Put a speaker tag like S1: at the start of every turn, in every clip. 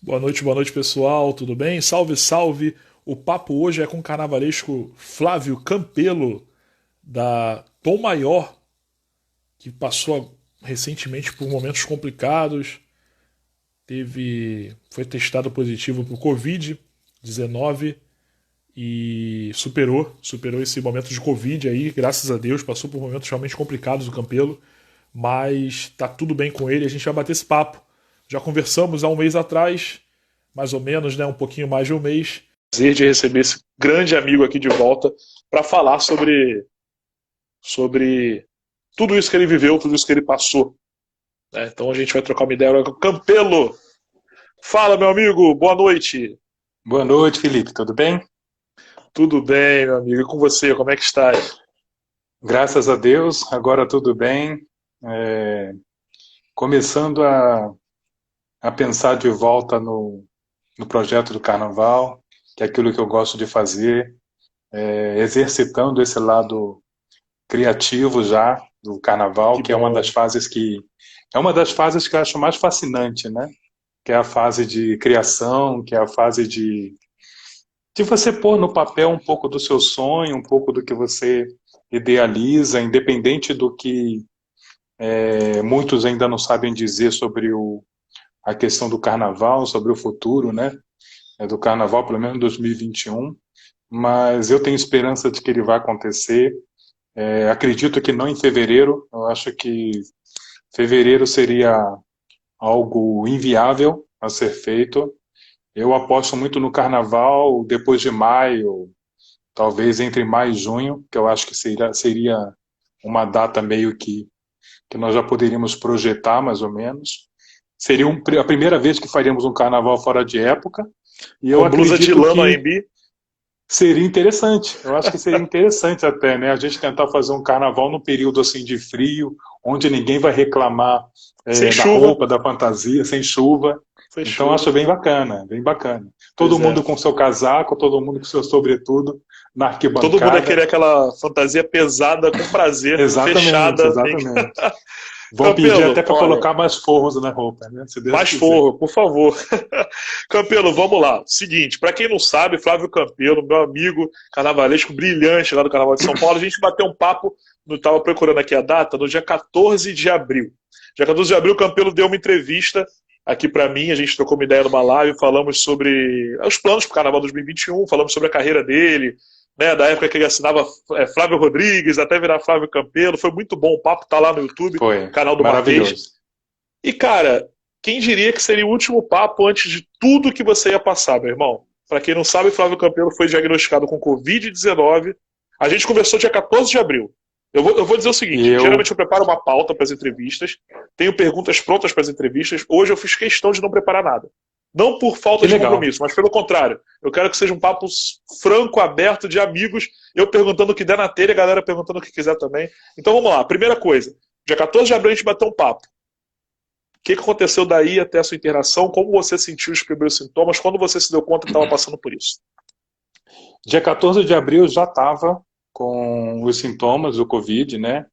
S1: Boa noite, pessoal. Tudo bem? Salve, salve. O papo hoje é com o carnavalesco Flávio Campelo, da Tom Maior, que passou recentemente por momentos complicados. Foi testado positivo para o Covid-19 e superou esse momento de Covid aí, graças a Deus. Passou por momentos realmente complicados o Campelo, mas tá tudo bem com ele. A gente vai bater esse papo. Já conversamos há um mês atrás, mais ou menos, né? Um pouquinho mais de um mês. Prazer de receber esse grande amigo aqui de volta para falar sobre tudo isso que ele viveu, tudo isso que ele passou. Né? Então a gente vai trocar uma ideia agora com o Campelo. Fala, meu amigo, boa noite.
S2: Boa noite, Felipe. Tudo bem?
S1: Tudo bem, meu amigo? E com você, como é que está?
S2: Graças a Deus, agora tudo bem. É, Começando a pensar de volta no projeto do Carnaval, que é aquilo que eu gosto de fazer, exercitando esse lado criativo já do Carnaval,
S1: Que
S2: que é uma das
S1: bom.
S2: fases que eu acho mais fascinante, né? Que é a fase de criação, que é a fase de você pôr no papel um pouco do seu sonho, um pouco do que você idealiza, independente do que muitos ainda não sabem dizer sobre a questão do carnaval, sobre o futuro, né? Do carnaval, pelo menos em 2021. Mas eu tenho esperança de que ele vai acontecer. Acredito que não em fevereiro. Eu acho que fevereiro seria algo inviável a ser feito. Eu aposto muito no carnaval depois de maio, talvez entre maio e junho, que eu acho que seria uma data meio que nós já poderíamos projetar mais ou menos. Seria a primeira vez que faríamos um carnaval fora de época, e eu
S1: Com blusa de
S2: acredito
S1: lã no
S2: que
S1: AMB,
S2: seria interessante. Eu acho que seria interessante até, né? A gente tentar fazer um carnaval num período assim de frio, onde ninguém vai reclamar
S1: sem
S2: da
S1: chuva.
S2: roupa, da fantasia, sem chuva.
S1: Sem
S2: Então eu
S1: chuva.
S2: acho bem bacana, bem bacana. Todo
S1: Pois
S2: mundo
S1: é.
S2: com seu casaco, todo mundo com seu sobretudo na
S1: Todo mundo ia
S2: arquibancada.
S1: querer aquela fantasia pesada, com prazer,
S2: Exatamente,
S1: fechada.
S2: exatamente. Vão pedir até
S1: Campelo,
S2: para
S1: olha,
S2: colocar mais forros na roupa, né? Se Deus
S1: mais
S2: quiser.
S1: forro, por favor. Campelo, vamos lá. Seguinte, para quem não sabe, Flávio Campelo, meu amigo carnavalesco brilhante lá do Carnaval de São Paulo, a gente bateu um papo, não estava procurando aqui a data, no dia 14 de abril. Dia 14 de abril, o Campelo deu uma entrevista aqui para mim, a gente trocou uma ideia numa live, falamos sobre os planos para o Carnaval 2021, falamos sobre a carreira dele, né, da época que ele assinava Flávio Rodrigues, até virar Flávio Campelo, foi muito bom, o papo tá lá no YouTube,
S2: Foi
S1: canal do Marquês.
S2: maravilhoso.
S1: E, cara, quem diria que seria o último papo antes de tudo que você ia passar, meu irmão? Para quem não sabe, Flávio Campelo foi diagnosticado com Covid-19. A gente conversou dia 14 de abril. Eu vou dizer o
S2: E
S1: seguinte: geralmente
S2: eu,
S1: eu preparo uma pauta para as entrevistas, tenho perguntas prontas para as entrevistas. Hoje eu fiz questão de não preparar nada. Não por falta
S2: que
S1: de
S2: legal.
S1: compromisso, mas pelo contrário. Eu quero que seja um papo franco, aberto, de amigos. Eu perguntando o que der na telha, a galera perguntando o que quiser também. Então vamos lá. Primeira coisa: dia 14 de abril a gente bateu um papo. O que aconteceu daí até a sua internação? Como você sentiu os primeiros sintomas? Quando você se deu conta que estava passando por isso?
S2: Dia 14 de abril eu já estava com os sintomas do Covid, né?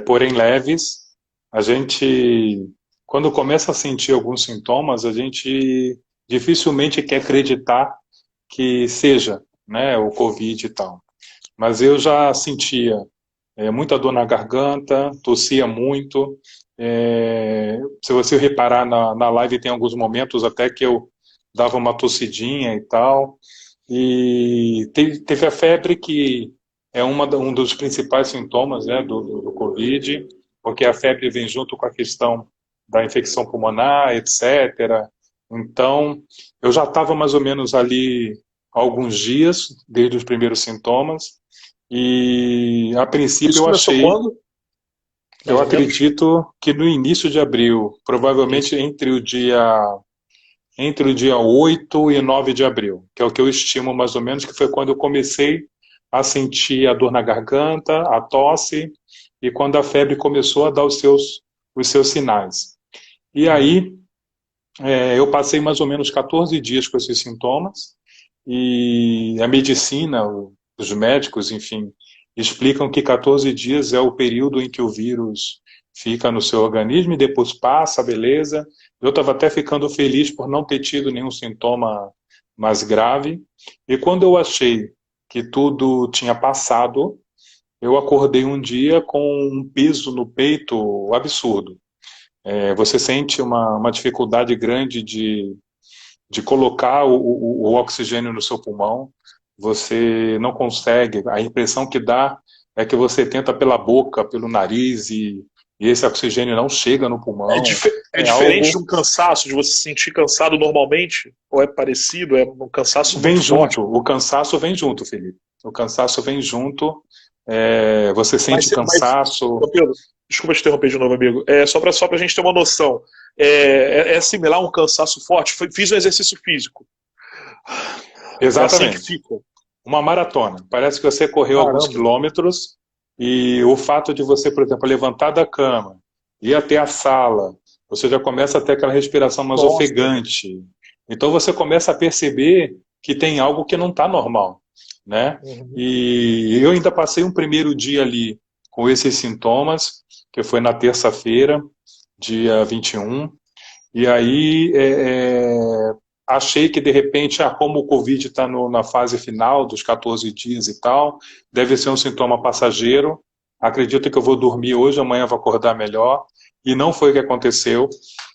S2: Porém leves. A gente, quando começa a sentir alguns sintomas, a gente dificilmente quer acreditar que seja, né, o Covid e tal. Mas eu já sentia muita dor na garganta, tossia muito. Se você reparar na live, tem alguns momentos até que eu dava uma tossidinha e tal. E teve a febre, que é um dos principais sintomas, né, do Covid, porque a febre vem junto com a questão da infecção pulmonar, etc. Então, eu já estava mais ou menos ali há alguns dias, desde os primeiros sintomas, e a princípio
S1: Isso
S2: eu
S1: começou
S2: achei,
S1: quando, mais
S2: eu
S1: ou menos?
S2: acredito que no início de abril, provavelmente
S1: Isso.
S2: entre o dia 8 e 9 de abril, que é o que eu estimo mais ou menos, que foi quando eu comecei a sentir a dor na garganta, a tosse, e quando a febre começou a dar os seus sinais. E
S1: Uhum.
S2: aí, eu passei mais ou menos 14 dias com esses sintomas, e a medicina, os médicos, enfim, explicam que 14 dias é o período em que o vírus fica no seu organismo e depois passa, beleza. Eu estava até ficando feliz por não ter tido nenhum sintoma mais grave. E quando eu achei que tudo tinha passado, eu acordei um dia com um peso no peito absurdo. Você sente uma dificuldade grande de colocar o oxigênio no seu pulmão, você não consegue, a impressão que dá é que você tenta pela boca, pelo nariz, e esse oxigênio não chega no pulmão.
S1: É
S2: É
S1: diferente de
S2: algo.
S1: um cansaço, de você se sentir cansado normalmente? Ou é parecido? É um cansaço
S2: Vem
S1: muito forte.
S2: junto, o cansaço vem junto, Felipe. O cansaço vem junto, você sente
S1: Mas
S2: cansaço.
S1: Pedro, desculpa te interromper de novo, amigo. Só pra gente ter uma noção. É similar a um cansaço forte? Fiz um exercício físico. É assim que
S2: Exatamente.
S1: fica.
S2: Uma maratona. Parece que você correu alguns
S1: Caramba.
S2: quilômetros e o fato de você, por exemplo, levantar da cama, ir até a sala, você já começa a ter aquela respiração mais
S1: Nossa.
S2: ofegante. Então você começa a perceber que tem algo que não está normal, né?
S1: Uhum.
S2: E eu ainda passei um primeiro dia ali com esses sintomas, que foi na terça-feira, dia 21, e aí achei que de repente, como o Covid está na fase final dos 14 dias e tal, deve ser um sintoma passageiro. Acredito que eu vou dormir hoje, amanhã vou acordar melhor. E não foi o que aconteceu.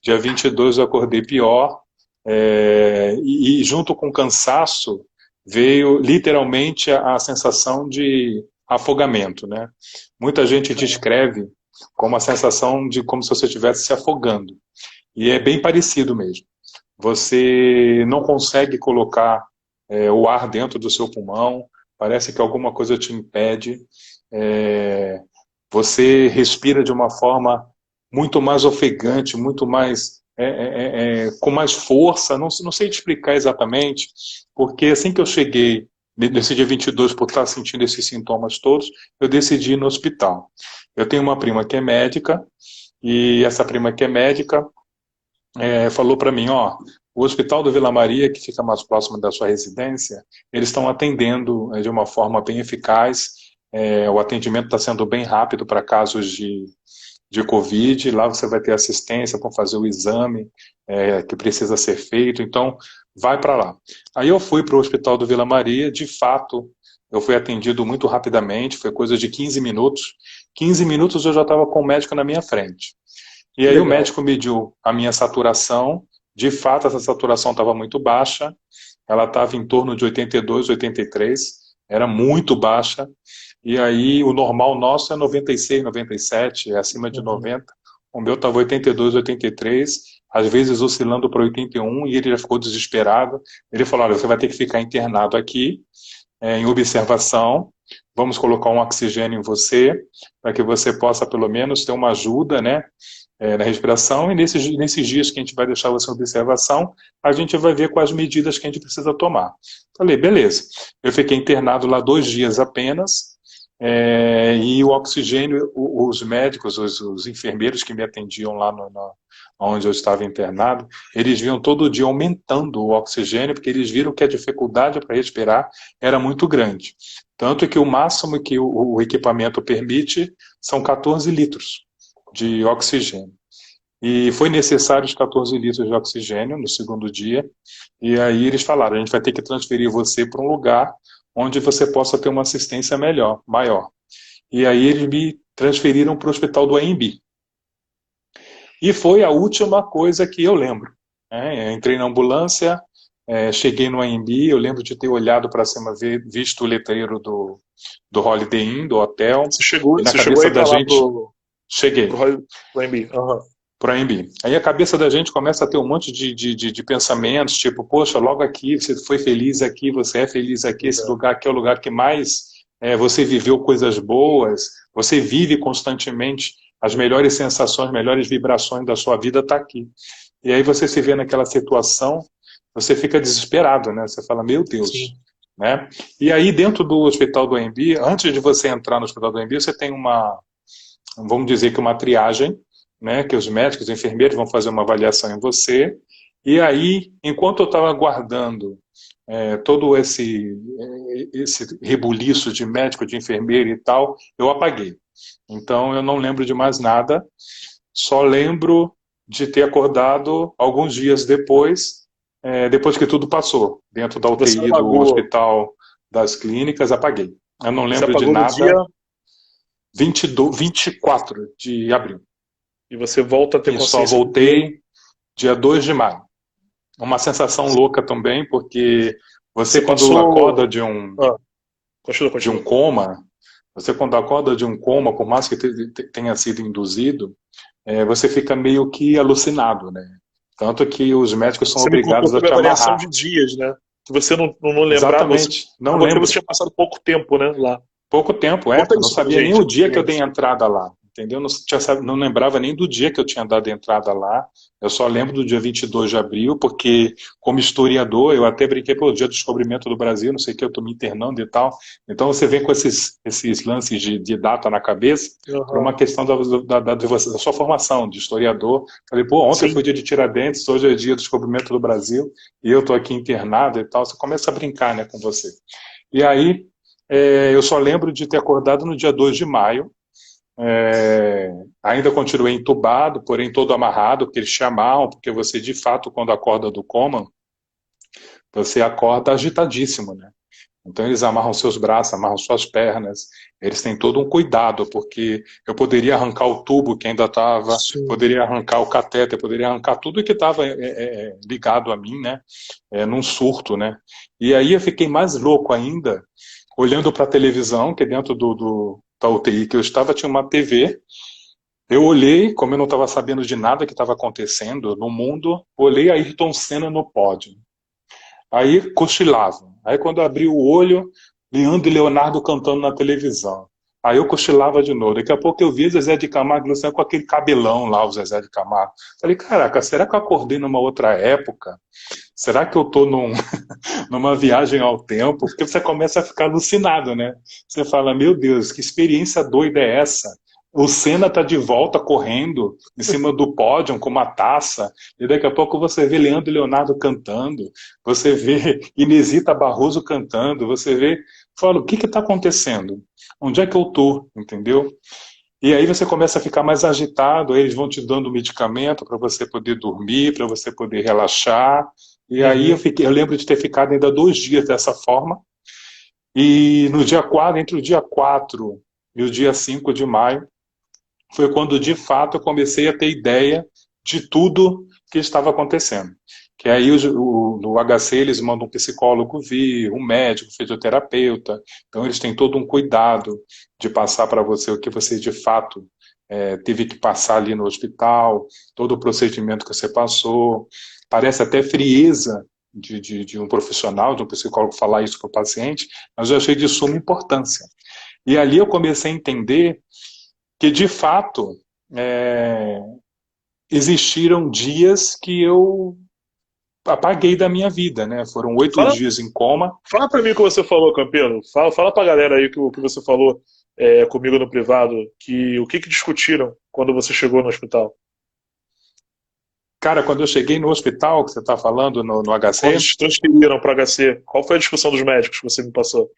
S2: Dia 22 eu acordei pior. E junto com o cansaço veio literalmente a sensação de afogamento, né? Muita gente descreve como a sensação de como se você estivesse se afogando. E é bem parecido mesmo. Você não consegue colocar o ar dentro do seu pulmão, parece que alguma coisa te impede. É, você respira de uma forma muito mais ofegante, muito mais com mais força. Não sei te explicar exatamente, porque assim que eu cheguei nesse dia 22, por estar sentindo esses sintomas todos, eu decidi ir no hospital. Eu tenho uma prima que é médica, e essa prima que é médica falou para mim, ó, o Hospital do Vila Maria, que fica mais próximo da sua residência, eles estão atendendo de uma forma bem eficaz, o atendimento está sendo bem rápido para casos de Covid, lá você vai ter assistência para fazer o exame que precisa ser feito, então vai para lá. Aí eu fui para o Hospital do Vila Maria, de fato, eu fui atendido muito rapidamente, foi coisa de 15 minutos, 15 minutos eu já estava com o médico na minha frente. E
S1: Que
S2: aí o
S1: legal.
S2: médico mediu a minha saturação, de fato essa saturação estava muito baixa, ela estava em torno de 82, 83, era muito baixa, e aí o normal nosso é 96, 97, é acima de
S1: Uhum.
S2: 90, o meu estava 82, 83, às vezes oscilando para 81, e ele já ficou desesperado, ele falou, olha, você vai ter que ficar internado aqui, em observação, vamos colocar um oxigênio em você, para que você possa pelo menos ter uma ajuda, né, na respiração, e nesses dias que a gente vai deixar você em observação, a gente vai ver quais medidas que a gente precisa tomar. Falei, beleza. Eu fiquei internado lá 2 dias apenas, e o oxigênio, os médicos, os enfermeiros que me atendiam lá onde eu estava internado, eles vinham todo dia aumentando o oxigênio, porque eles viram que a dificuldade para respirar era muito grande. Tanto que o máximo que o equipamento permite são 14 litros de oxigênio. E foi necessário os 14 litros de oxigênio no segundo dia, e aí eles falaram, a gente vai ter que transferir você para um lugar onde você possa ter uma assistência maior. E aí eles me transferiram para o hospital do AMB. E foi a última coisa que eu lembro. Eu entrei na ambulância, cheguei no AMB, eu lembro de ter olhado para cima, visto o letreiro do Holiday Inn, do hotel, e na
S1: Você chegou
S2: cabeça
S1: aí
S2: da
S1: para lá
S2: gente,
S1: pro
S2: cheguei.
S1: AMB. Uhum.
S2: Para AMB. Aí a cabeça da gente começa a ter um monte de pensamentos, tipo, poxa, logo aqui, você foi feliz aqui, você é feliz aqui,
S1: Pois
S2: esse
S1: é.
S2: lugar aqui é o lugar que mais você viveu coisas boas, você vive constantemente as melhores sensações, melhores vibrações da sua vida está aqui. E aí você se vê naquela situação, você fica desesperado, né? Você fala, meu Deus.
S1: Sim.
S2: Né? E aí dentro do hospital do AMB, antes de você entrar no hospital do AMB, você tem vamos dizer que uma triagem, né, que os médicos, os enfermeiros vão fazer uma avaliação em você, e aí, enquanto eu estava aguardando todo esse rebuliço de médico, de enfermeiro e tal, eu apaguei. Então eu não lembro de mais nada, só lembro de ter acordado alguns dias depois, depois que tudo passou, dentro da
S1: Você
S2: UTI do
S1: apagou.
S2: Hospital das Clínicas, apaguei. Eu não
S1: Você
S2: lembro de
S1: apagou no dia
S2: nada, 24 de abril.
S1: e você volta a ter
S2: E só
S1: consciência no dia.
S2: voltei dia 2 de maio. Uma sensação louca também, porque você
S1: Você
S2: quando acorda
S1: passou. Ah, continua,
S2: de um
S1: continua.
S2: coma, você quando acorda de um coma, por mais que tenha sido induzido, você fica meio que alucinado, né? Tanto que os médicos são
S1: Você me contou
S2: obrigados a
S1: sobre a
S2: te
S1: variação
S2: amarrar.
S1: de dias, né? Que você não lembrava, você,
S2: Exatamente, não
S1: porque você
S2: lembro.
S1: tinha passado pouco tempo, né, lá.
S2: Pouco tempo,
S1: Conta
S2: eu não
S1: isso pra
S2: sabia nem
S1: gente,
S2: o
S1: a
S2: dia que eu dei
S1: experiência.
S2: entrada lá, entendeu? Não, não lembrava nem do dia que eu tinha dado entrada lá, eu só lembro do dia 22 de abril, porque como historiador, eu até brinquei pelo dia do descobrimento do Brasil, não sei o que, eu estou me internando e tal, então você vem com esses lances de data na cabeça, por
S1: Aham.
S2: uma questão da sua formação de historiador. Falei, pô, ontem
S1: Sim.
S2: foi dia de Tiradentes, hoje é dia do descobrimento do Brasil, e eu estou aqui internado e tal, você começa a brincar, né, com você. E aí, eu só lembro de ter acordado no dia 2 de maio. Ainda continuei entubado, porém todo amarrado, porque eles te amarram, porque você, de fato, quando acorda do coma, você acorda agitadíssimo, né? Então eles amarram seus braços, amarram suas pernas, eles têm todo um cuidado, porque eu poderia arrancar o tubo que ainda estava,
S1: Sim.
S2: poderia arrancar o catéter, poderia arrancar tudo que estava ligado a mim, né? Num surto, né? E aí eu fiquei mais louco ainda, olhando para a televisão, que dentro da UTI que eu estava tinha uma TV. Eu olhei, como eu não estava sabendo de nada que estava acontecendo no mundo, olhei a Ayrton Senna no pódio. Aí cochilava. Aí quando eu abri o olho, Leandro e Leonardo cantando na televisão. Aí eu cochilava de novo. Daqui a pouco eu vi Zezé de Camargo e Luciano com aquele cabelão lá, o Zezé de Camargo. Falei, caraca, será que eu acordei numa outra época? Será que eu estou numa viagem ao tempo? Porque você começa a ficar alucinado, né? Você fala, meu Deus, que experiência doida é essa? O Senna está de volta correndo em cima do pódio com uma taça, e daqui a pouco você vê Leandro e Leonardo cantando, você vê Inesita Barroso cantando, você vê, fala, o que está acontecendo? Onde é que eu estou? Entendeu? E aí você começa a ficar mais agitado, aí eles vão te dando medicamento para você poder dormir, para você poder relaxar. E aí
S1: Uhum.
S2: eu lembro de ter ficado ainda 2 dias dessa forma. E no dia 4, entre o dia 4 e o dia 5 de maio, foi quando de fato eu comecei a ter ideia de tudo que estava acontecendo. Que aí no HC eles mandam um psicólogo vir, um médico, fisioterapeuta, então eles têm todo um cuidado de passar para você o que você de fato teve que passar ali no hospital, todo o procedimento que você passou. Parece até frieza de um profissional, de um psicólogo falar isso para o paciente, mas eu achei de suma importância. E ali eu comecei a entender que de fato é, existiram dias que eu apaguei da minha vida, né? Foram 8 dias em coma.
S1: Fala pra mim o que você falou, Campelo. Fala pra galera aí que você falou comigo no privado, que o que discutiram quando você chegou no hospital?
S2: Cara, quando eu cheguei no hospital, que você está falando no
S1: Quando
S2: HC,
S1: te transferiram para HC, qual foi a discussão dos médicos que você me passou?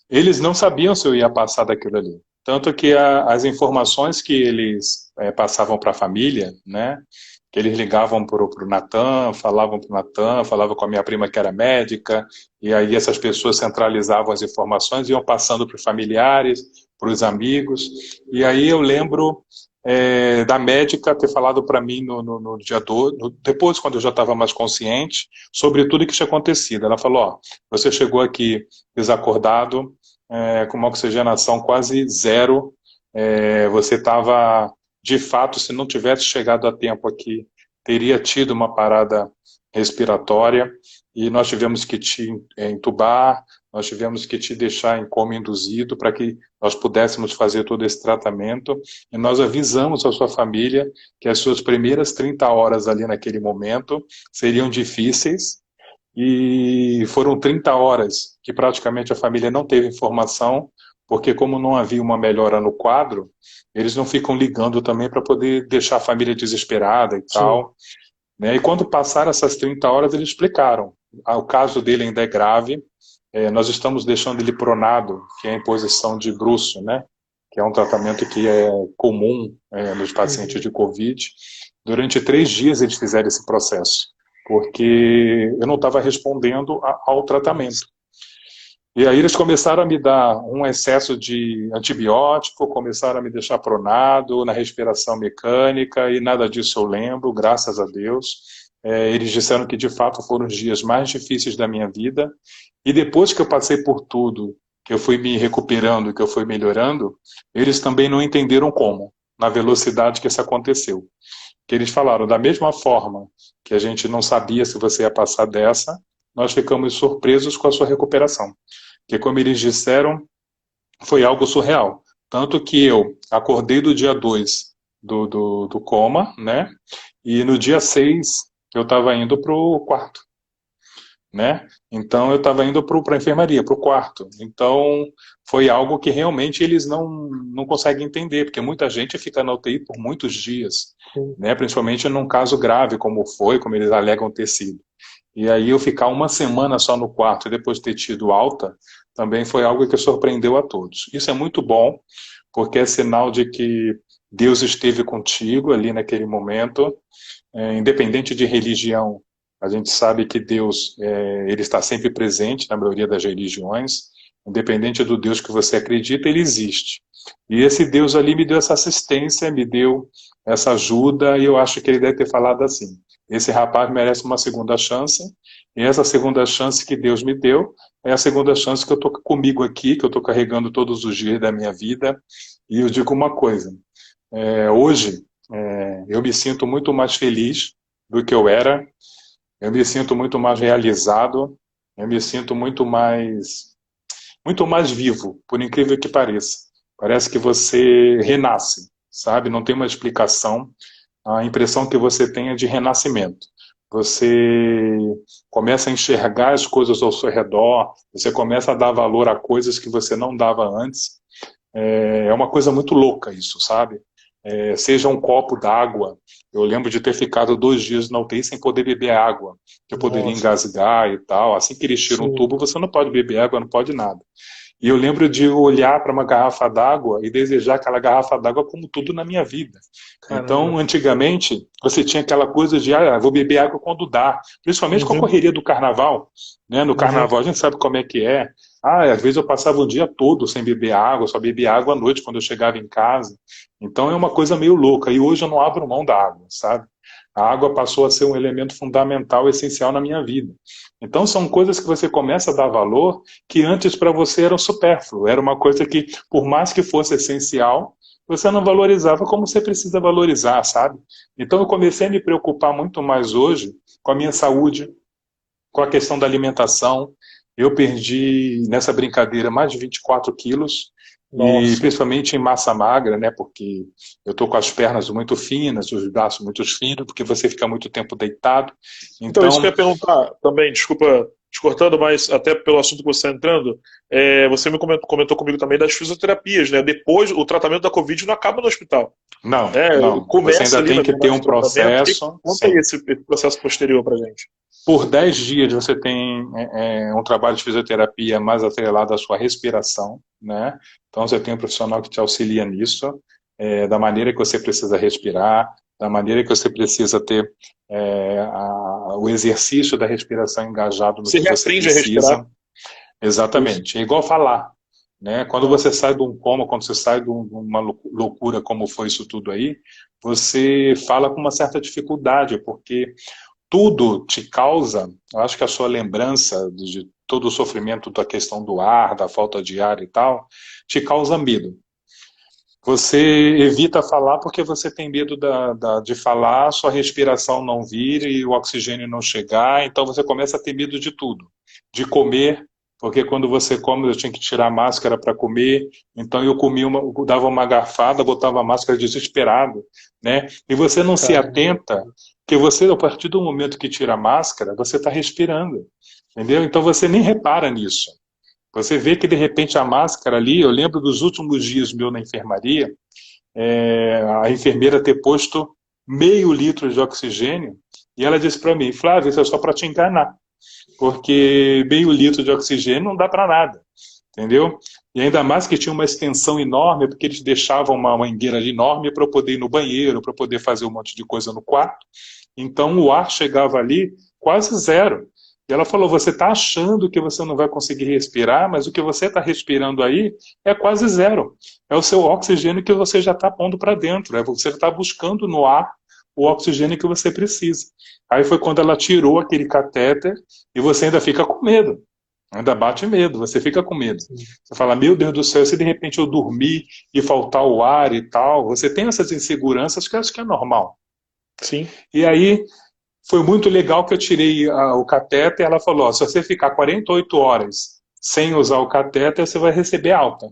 S2: eles não sabiam se eu ia passar daquilo ali. Tanto que as informações que eles passavam para a família, né? Que eles ligavam para o Natan, falavam para o Natan, falavam com a minha prima que era médica, e aí essas pessoas centralizavam as informações, iam passando para os familiares, para os amigos. E aí eu lembro da médica ter falado para mim no dia 2, depois, quando eu já estava mais consciente, sobre tudo que tinha acontecido. Ela falou: ó, você chegou aqui desacordado, com uma oxigenação quase zero, você estava, de fato, se não tivesse chegado a tempo aqui, teria tido uma parada respiratória, e nós tivemos que te entubar, nós tivemos que te deixar em coma induzido para que nós pudéssemos fazer todo esse tratamento, e nós avisamos a sua família que as suas primeiras 30 horas ali naquele momento seriam difíceis, e foram 30 horas que praticamente a família não teve informação, porque como não havia uma melhora no quadro, eles não ficam ligando também para poder deixar a família desesperada e
S1: Sim.
S2: tal, né? E quando passaram essas 30 horas, eles explicaram. O caso dele ainda é grave, nós estamos deixando ele pronado, que é a imposição de bruço, né? que é um tratamento que é comum nos pacientes de Covid. Durante 3 dias eles fizeram esse processo, porque eu não estava respondendo ao tratamento. E aí eles começaram a me dar um excesso de antibiótico, começaram a me deixar pronado na respiração mecânica, e nada disso eu lembro, graças a Deus. Eles disseram que de fato foram os dias mais difíceis da minha vida, e depois que eu passei por tudo, que eu fui me recuperando, que eu fui melhorando, eles também não entenderam como, na velocidade que isso aconteceu. Que eles falaram, da mesma forma que a gente não sabia se você ia passar dessa, nós ficamos surpresos com a sua recuperação. Que, como eles disseram, foi algo surreal. Tanto que eu acordei do dia 2 do coma, né? E no dia 6 eu estava indo para o quarto, né? Então eu estava indo para a enfermaria, para o quarto. Então foi algo que realmente eles não conseguem entender, porque muita gente fica na UTI por muitos dias, né? Principalmente num caso grave como foi, como eles alegam ter sido. E aí eu ficar uma semana só no quarto e depois ter tido alta, também foi algo que surpreendeu a todos. Isso é muito bom, porque é sinal de que Deus esteve contigo ali naquele momento, independente de religião. A gente sabe que Deus, ele está sempre presente na maioria das religiões, independente do Deus que você acredita, ele existe. E esse Deus ali me deu essa assistência, me deu essa ajuda, e eu acho que ele deve ter falado assim, esse rapaz merece uma segunda chance, e essa segunda chance que Deus me deu é a segunda chance que eu estou comigo aqui, que eu estou carregando todos os dias da minha vida. E eu digo uma coisa, hoje eu me sinto muito mais feliz do que eu era, eu me sinto muito mais realizado, eu me sinto muito mais vivo, por incrível que pareça. Parece que você renasce, sabe? Não tem uma explicação. A impressão que você tem é de renascimento. Você começa a enxergar as coisas ao seu redor, você começa a dar valor a coisas que você não dava antes. É uma coisa muito louca isso, sabe? Seja um copo d'água. Eu lembro de ter ficado 2 dias na UTI sem poder beber água, que eu poderia engasgar e tal. Assim que eles tiram um tubo, você não pode beber água, não pode nada. E eu lembro de olhar para uma garrafa d'água e desejar aquela garrafa d'água como tudo na minha vida. Caramba. Então, antigamente, você tinha aquela coisa de, vou beber água quando dá. Principalmente com a correria do carnaval. Né? No carnaval a gente sabe como é que é. Às vezes eu passava o dia todo sem beber água, só bebia água à noite quando eu chegava em casa. Então é uma coisa meio louca. E hoje eu não abro mão da água, sabe? A água passou a ser um elemento fundamental, essencial na minha vida. Então são coisas que você começa a dar valor que antes para você era supérfluo. Era uma coisa que, por mais que fosse essencial, você não valorizava como você precisa valorizar, sabe? Então eu comecei a me preocupar muito mais hoje com a minha saúde, com a questão da alimentação. Eu perdi nessa brincadeira mais de 24 quilos. Nossa. E principalmente em massa magra, né? Porque eu tô com as pernas muito finas, os braços muito finos, porque você fica muito tempo deitado.
S1: Então isso que eu ia perguntar também, desculpa te cortando, mas até pelo assunto que você está entrando, você me comentou comigo também das fisioterapias, né? Depois, o tratamento da Covid não acaba no hospital.
S2: Não, não. Você ainda tem que ter um processo.
S1: Conta aí esse processo posterior pra gente.
S2: Por 10 dias você tem um trabalho de fisioterapia mais atrelado à sua respiração, né? Então você tem um profissional que te auxilia nisso, da maneira que você precisa respirar, da maneira que você precisa ter o exercício da respiração engajado no que você precisa. A respirar. Exatamente. Isso. É igual falar, né? Quando você sai de um coma, quando você sai de uma loucura como foi isso tudo aí, você fala com uma certa dificuldade, porque tudo te causa, eu acho que a sua lembrança de todo o sofrimento da questão do ar, da falta de ar e tal, te causa medo. Você evita falar porque você tem medo de falar, sua respiração não vir e o oxigênio não chegar, então você começa a ter medo de tudo. De comer, porque quando você come eu tinha que tirar a máscara para comer, então eu comia dava uma garfada, botava a máscara desesperado, né? E você não se atenta que você, a partir do momento que tira a máscara, você está respirando, entendeu? Então você nem repara nisso. Você vê que de repente a máscara ali, eu lembro dos últimos dias meu na enfermaria, a enfermeira ter posto meio litro de oxigênio, e ela disse para mim, Flávio, isso é só para te enganar, porque meio litro de oxigênio não dá para nada. entendeu? E ainda mais que tinha uma extensão enorme, porque eles deixavam uma mangueira ali enorme para eu poder ir no banheiro, para poder fazer um monte de coisa no quarto. Então o ar chegava ali quase zero. E ela falou, você está achando que você não vai conseguir respirar, mas o que você está respirando aí é quase zero. É o seu oxigênio que você já está pondo para dentro. É você está buscando no ar o oxigênio que você precisa. Aí foi quando ela tirou aquele catéter e você ainda fica com medo. Ainda bate medo, você fica com medo. Você fala, meu Deus do céu, se de repente eu dormir e faltar o ar e tal, você tem essas inseguranças que eu acho que é normal.
S1: Sim.
S2: E aí foi muito legal que eu tirei o catéter e ela falou, ó, se você ficar 48 horas sem usar o catéter, você vai receber alta.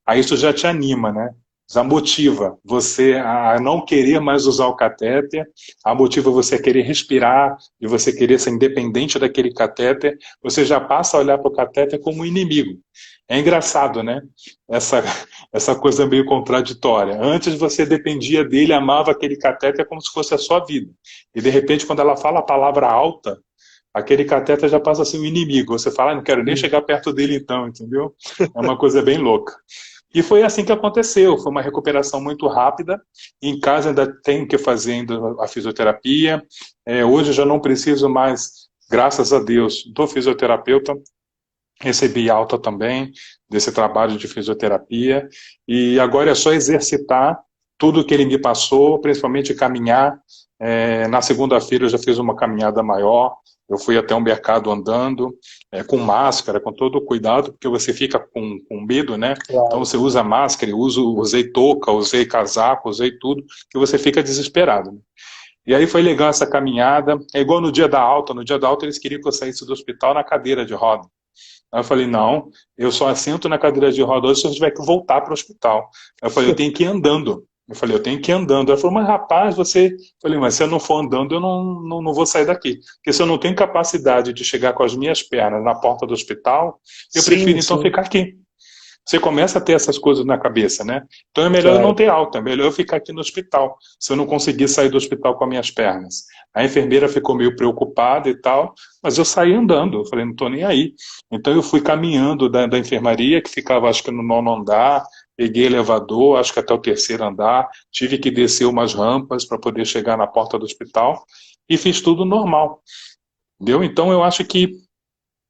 S2: Aí isso já te anima, né? Já motiva você a não querer mais usar o catéter, a motiva você a querer respirar e você querer ser independente daquele catéter, você já passa a olhar para o catéter como um inimigo. É engraçado, né? Essa coisa meio contraditória. Antes você dependia dele, amava aquele catéter como se fosse a sua vida. E de repente, quando ela fala a palavra alta, aquele cateter já passa a ser um inimigo. Você fala, não quero nem chegar perto dele então, entendeu? É uma coisa bem louca. E foi assim que aconteceu, foi uma recuperação muito rápida. Em casa ainda tenho que fazer ainda a fisioterapia. Hoje eu já não preciso mais, graças a Deus, do fisioterapeuta. Recebi alta também desse trabalho de fisioterapia. E agora é só exercitar tudo que ele me passou, principalmente caminhar. Na segunda-feira eu já fiz uma caminhada maior. Eu fui até um mercado andando, com máscara, com todo o cuidado, porque você fica com medo, né?
S1: Claro.
S2: Então você usa máscara, usei touca, usei casaco, usei tudo, que você fica desesperado, né? E aí foi legal essa caminhada. É igual no dia da alta. No dia da alta eles queriam que eu saísse do hospital na cadeira de roda. Aí eu falei, não, eu só assento na cadeira de roda hoje se eu tiver que voltar para o hospital. Aí eu falei, eu tenho que ir andando. Eu falei, eu tenho que ir andando. Ela falou, mas rapaz, você... Eu falei, mas se eu não for andando, eu não vou sair daqui. Porque se eu não tenho capacidade de chegar com as minhas pernas na porta do hospital, eu prefiro então ficar aqui. Você começa a ter essas coisas na cabeça, né? Então é melhor eu não ter alta, é melhor eu ficar aqui no hospital, se eu não conseguir sair do hospital com as minhas pernas. A enfermeira ficou meio preocupada e tal, mas eu saí andando, eu falei, não estou nem aí. Então eu fui caminhando da enfermaria, que ficava acho que no 9º andar, peguei elevador, acho que até o 3º andar, tive que descer umas rampas para poder chegar na porta do hospital, e fiz tudo normal. Entendeu? Então eu acho que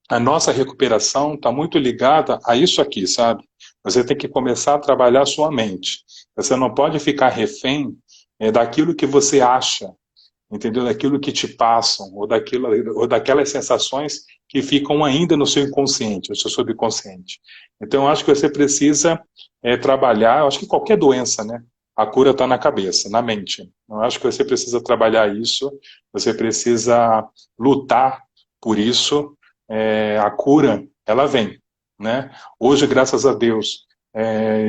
S2: a nossa recuperação está muito ligada a isso aqui, sabe? Você tem que começar a trabalhar a sua mente. Você não pode ficar refém daquilo que você acha, entendeu? Daquilo que te passam, ou daquelas sensações que ficam ainda no seu inconsciente, no seu subconsciente. Então, eu acho que você precisa trabalhar, eu acho que qualquer doença, né? A cura está na cabeça, na mente. Eu acho que você precisa trabalhar isso, você precisa lutar por isso. A cura, ela vem, né? Hoje, graças a Deus,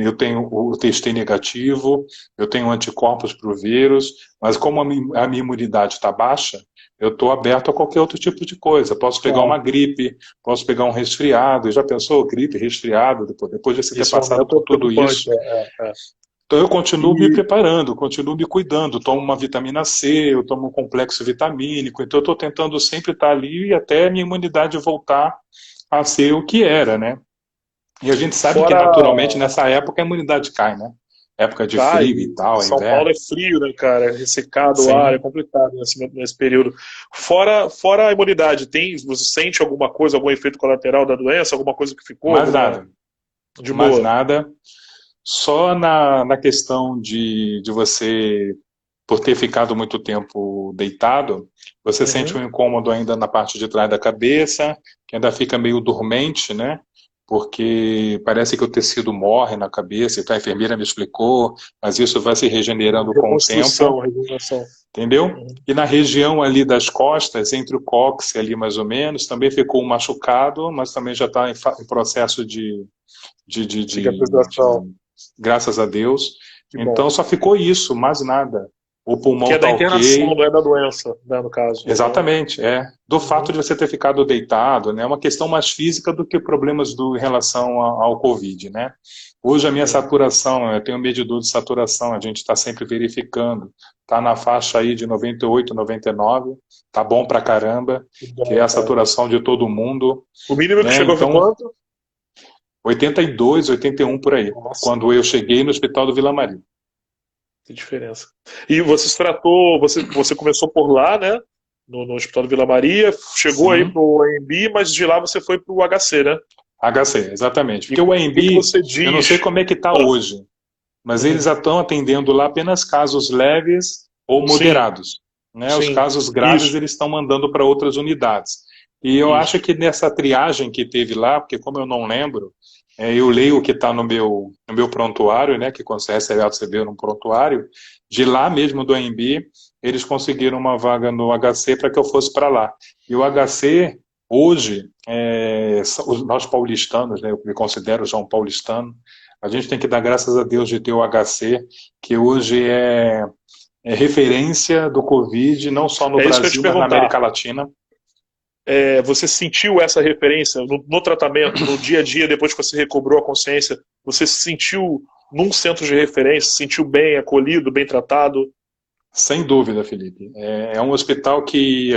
S2: eu tenho o testei negativo, eu tenho anticorpos para o vírus, mas como a minha imunidade está baixa, eu estou aberto a qualquer outro tipo de coisa. Posso pegar uma gripe, posso pegar um resfriado. Já pensou? Gripe, resfriado, depois de você ter passado por tudo isso. Então eu continuo me preparando, continuo me cuidando, tomo uma vitamina C, eu tomo um complexo vitamínico, então eu estou tentando sempre estar ali até a minha imunidade voltar a ser o que era, né? E a gente sabe que naturalmente nessa época a imunidade cai, né? Época de frio e tal,
S1: São
S2: inverno.
S1: Paulo é frio, né, cara? É ressecado o ar, é complicado nesse período. Fora a imunidade, você sente alguma coisa, algum efeito colateral da doença, alguma coisa que ficou?
S2: Mais nada.
S1: De boa?
S2: Mais nada. Só na questão de você, por ter ficado muito tempo deitado, você sente um incômodo ainda na parte de trás da cabeça, que ainda fica meio dormente, né? Porque parece que o tecido morre na cabeça, então a enfermeira me explicou, mas isso vai se regenerando com o tempo.
S1: Regeneração.
S2: Entendeu? E na região ali das costas, entre o cóccix ali mais ou menos, também ficou um machucado, mas também já está em processo de
S1: cicatrização.
S2: Graças a Deus. Então só ficou isso, mais nada. O pulmão
S1: que é da internação,
S2: ok.
S1: não é da doença, né, no caso.
S2: Exatamente, do fato de você ter ficado deitado, né? É uma questão mais física do que problemas em relação ao Covid, né? Hoje a minha saturação, eu tenho um medidor de saturação, a gente está sempre verificando, está na faixa aí de 98, 99, tá bom pra caramba, que é a saturação de todo mundo.
S1: O mínimo que chegou foi quanto?
S2: 82, 81 por aí,
S1: Nossa,
S2: quando eu cheguei no Hospital do Vila Maria.
S1: que diferença. E você se tratou, você começou por lá, né? No Hospital do Vila Maria, chegou aí
S2: Sim,
S1: pro AMB, mas de lá você foi pro HC, né?
S2: HC, exatamente.
S1: E
S2: Porque o
S1: o que que
S2: AMB,
S1: você
S2: eu não sei
S1: diz?
S2: como é que está
S1: Ah,
S2: hoje, mas eles
S1: uhum.
S2: já estão atendendo lá apenas casos leves ou
S1: Sim,
S2: moderados, né? Os
S1: sim.
S2: casos graves
S1: Isso,
S2: eles estão mandando para outras unidades. E eu acho
S1: isso.
S2: que nessa triagem que teve lá, porque como eu não lembro, eu leio o que está no meu prontuário, né? Que quando você recebe, você vê no prontuário, de lá mesmo do AMB, eles conseguiram uma vaga no HC para que eu fosse para lá. E o HC, hoje, nós paulistanos, né? Eu me considero já um paulistano, a gente tem que dar graças a Deus de ter o HC, que hoje é referência do Covid, não só no
S1: É isso que eu ia te
S2: Brasil, mas na
S1: perguntar.
S2: América Latina.
S1: Você sentiu essa referência no tratamento, no dia a dia, depois que você recobrou a consciência? Você se sentiu num centro de referência, se sentiu bem acolhido, bem tratado?
S2: Sem dúvida, Felipe. É um hospital que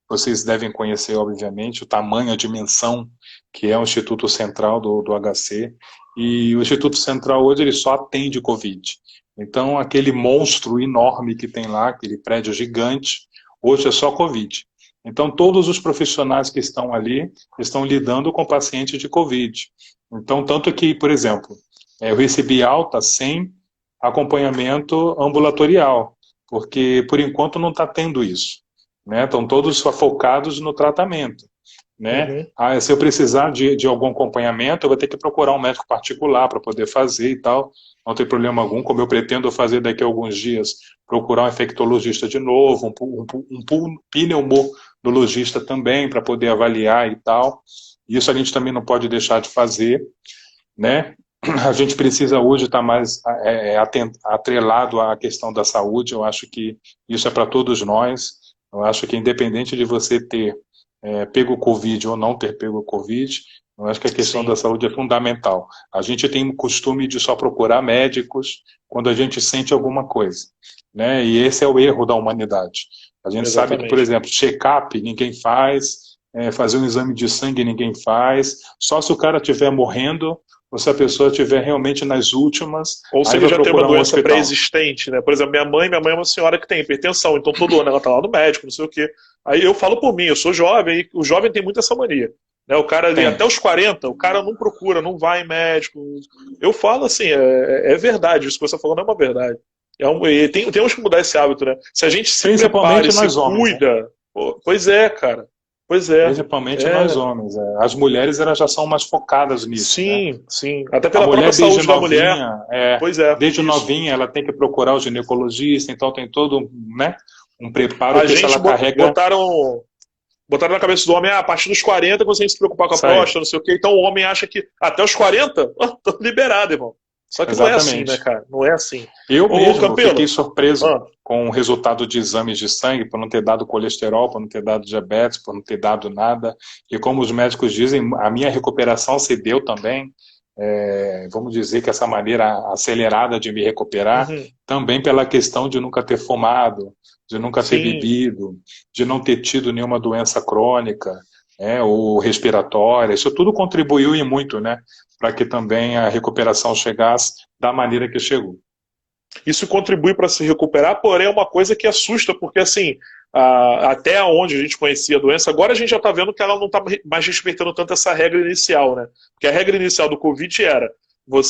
S2: vocês devem conhecer, obviamente, o tamanho, a dimensão que é o Instituto Central do HC. E o Instituto Central hoje ele só atende Covid. Então, aquele monstro enorme que tem lá, aquele prédio gigante, hoje é só Covid. Então, todos os profissionais que estão ali estão lidando com pacientes de Covid. Então, tanto que, por exemplo, eu recebi alta sem acompanhamento ambulatorial, porque por enquanto não está tendo isso, né? Estão todos focados no tratamento, né?
S1: Uhum.
S2: Se eu precisar de algum acompanhamento, eu vou ter que procurar um médico particular para poder fazer e tal. Não tem problema algum, como eu pretendo fazer daqui a alguns dias, procurar um infectologista de novo, um pneumologista também para poder avaliar e tal. Isso a gente também não pode deixar de fazer, né? A gente precisa hoje estar mais atrelado à questão da saúde. Eu acho que isso é para todos nós. Eu acho que independente de você ter pego o Covid ou não ter pego o Covid, eu acho que a questão da
S1: Sim,
S2: saúde é fundamental. A gente tem o costume de só procurar médicos quando a gente sente alguma coisa, né? E esse é o erro da humanidade. A gente sabe que, por
S1: exatamente.
S2: exemplo, check-up ninguém faz, fazer um exame de sangue ninguém faz, só se o cara estiver morrendo ou se a pessoa estiver realmente nas últimas,
S1: Ou se
S2: aí
S1: ele
S2: vai
S1: já tem uma
S2: procurar um
S1: doença
S2: hospital.
S1: pré-existente, né? Por exemplo, minha mãe é uma senhora que tem hipertensão, então todo ano ela tá lá no médico, não sei o quê. Aí eu falo por mim, eu sou jovem, e o jovem tem muito essa mania. Né? O cara ali,
S2: Tem.
S1: até os 40, o cara não procura, não vai em médico. Eu falo assim, é verdade, isso que você está falando é uma verdade. E temos que mudar esse hábito, né? Se a gente se prepara e
S2: Principalmente
S1: se
S2: nós homens, né?
S1: cuida, pô, pois é, cara. Pois é.
S2: Principalmente nós
S1: É,
S2: homens. As mulheres elas já são mais focadas nisso, né?
S1: sim, sim. Até
S2: A
S1: pela própria
S2: mulher
S1: saúde da mulher. Pois é,
S2: desde
S1: isso.
S2: novinha, ela tem que procurar o ginecologista, então tem todo, né, um preparo
S1: A
S2: que se
S1: gente
S2: ela carrega,
S1: botaram na cabeça do homem, a partir dos 40 você tem que se preocupar com a
S2: sai.
S1: próstata, não sei o quê. Então o homem acha que até os 40, tô liberado, irmão. Só que não é assim, né,
S2: Exatamente.
S1: cara? Não é assim.
S2: Eu
S1: Ô,
S2: mesmo fiquei
S1: Campelo,
S2: surpreso
S1: ah,
S2: com o resultado de exames de sangue, por não ter dado colesterol, por não ter dado diabetes, por não ter dado nada. E como os médicos dizem, a minha recuperação se deu também, vamos dizer que essa maneira acelerada de me recuperar,
S1: uhum,
S2: também pela questão de nunca ter fumado, de nunca ter
S1: sim,
S2: bebido, de não ter tido nenhuma doença crônica, ou respiratória. Isso tudo contribuiu e muito, né, para que também a recuperação chegasse da maneira que chegou.
S1: isso contribui para se recuperar, porém é uma coisa que assusta, porque assim, até onde a gente conhecia a doença, agora a gente já está vendo que ela não está mais respeitando tanto essa regra inicial, né? Porque a regra inicial do Covid era,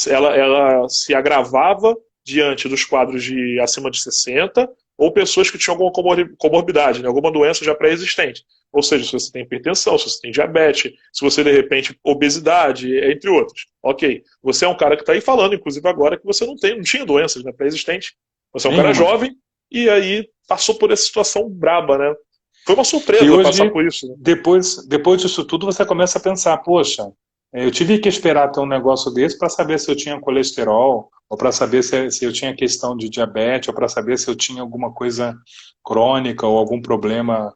S1: ela se agravava diante dos quadros de acima de 60 ou pessoas que tinham alguma comorbidade, né? Alguma doença já pré-existente. Ou seja, se você tem hipertensão, se você tem diabetes, se você, de repente, obesidade, entre outros. Ok. Você é um cara que está aí falando, inclusive agora, que você não tinha doenças, né, pré-existentes. Você é um cara
S2: Nenhuma.
S1: jovem e aí passou por essa situação braba, né? Foi uma
S2: E
S1: surpresa passar
S2: hoje,
S1: por isso, né?
S2: depois disso tudo, você começa a pensar, poxa, eu tive que esperar ter um negócio desse para saber se eu tinha colesterol, ou para saber se eu tinha questão de diabetes, ou para saber se eu tinha alguma coisa crônica ou algum problema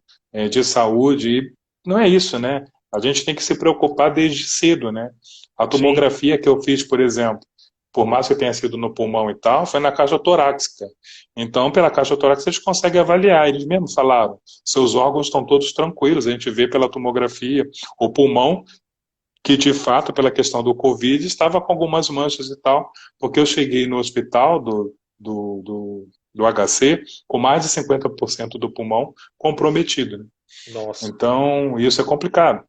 S2: de saúde. E não é isso, né? A gente tem que se preocupar desde cedo, né? A
S1: Sim.
S2: tomografia que eu fiz, por exemplo, por mais que tenha sido no pulmão e tal, foi na caixa torácica. Então, pela caixa torácica, eles conseguem avaliar. Eles mesmos falaram, seus órgãos estão todos tranquilos, a gente vê pela tomografia. O pulmão que de fato, pela questão do Covid, estava com algumas manchas e tal, porque eu cheguei no hospital do HC com mais de 50% do pulmão comprometido, né?
S1: Nossa,
S2: Então, isso é complicado.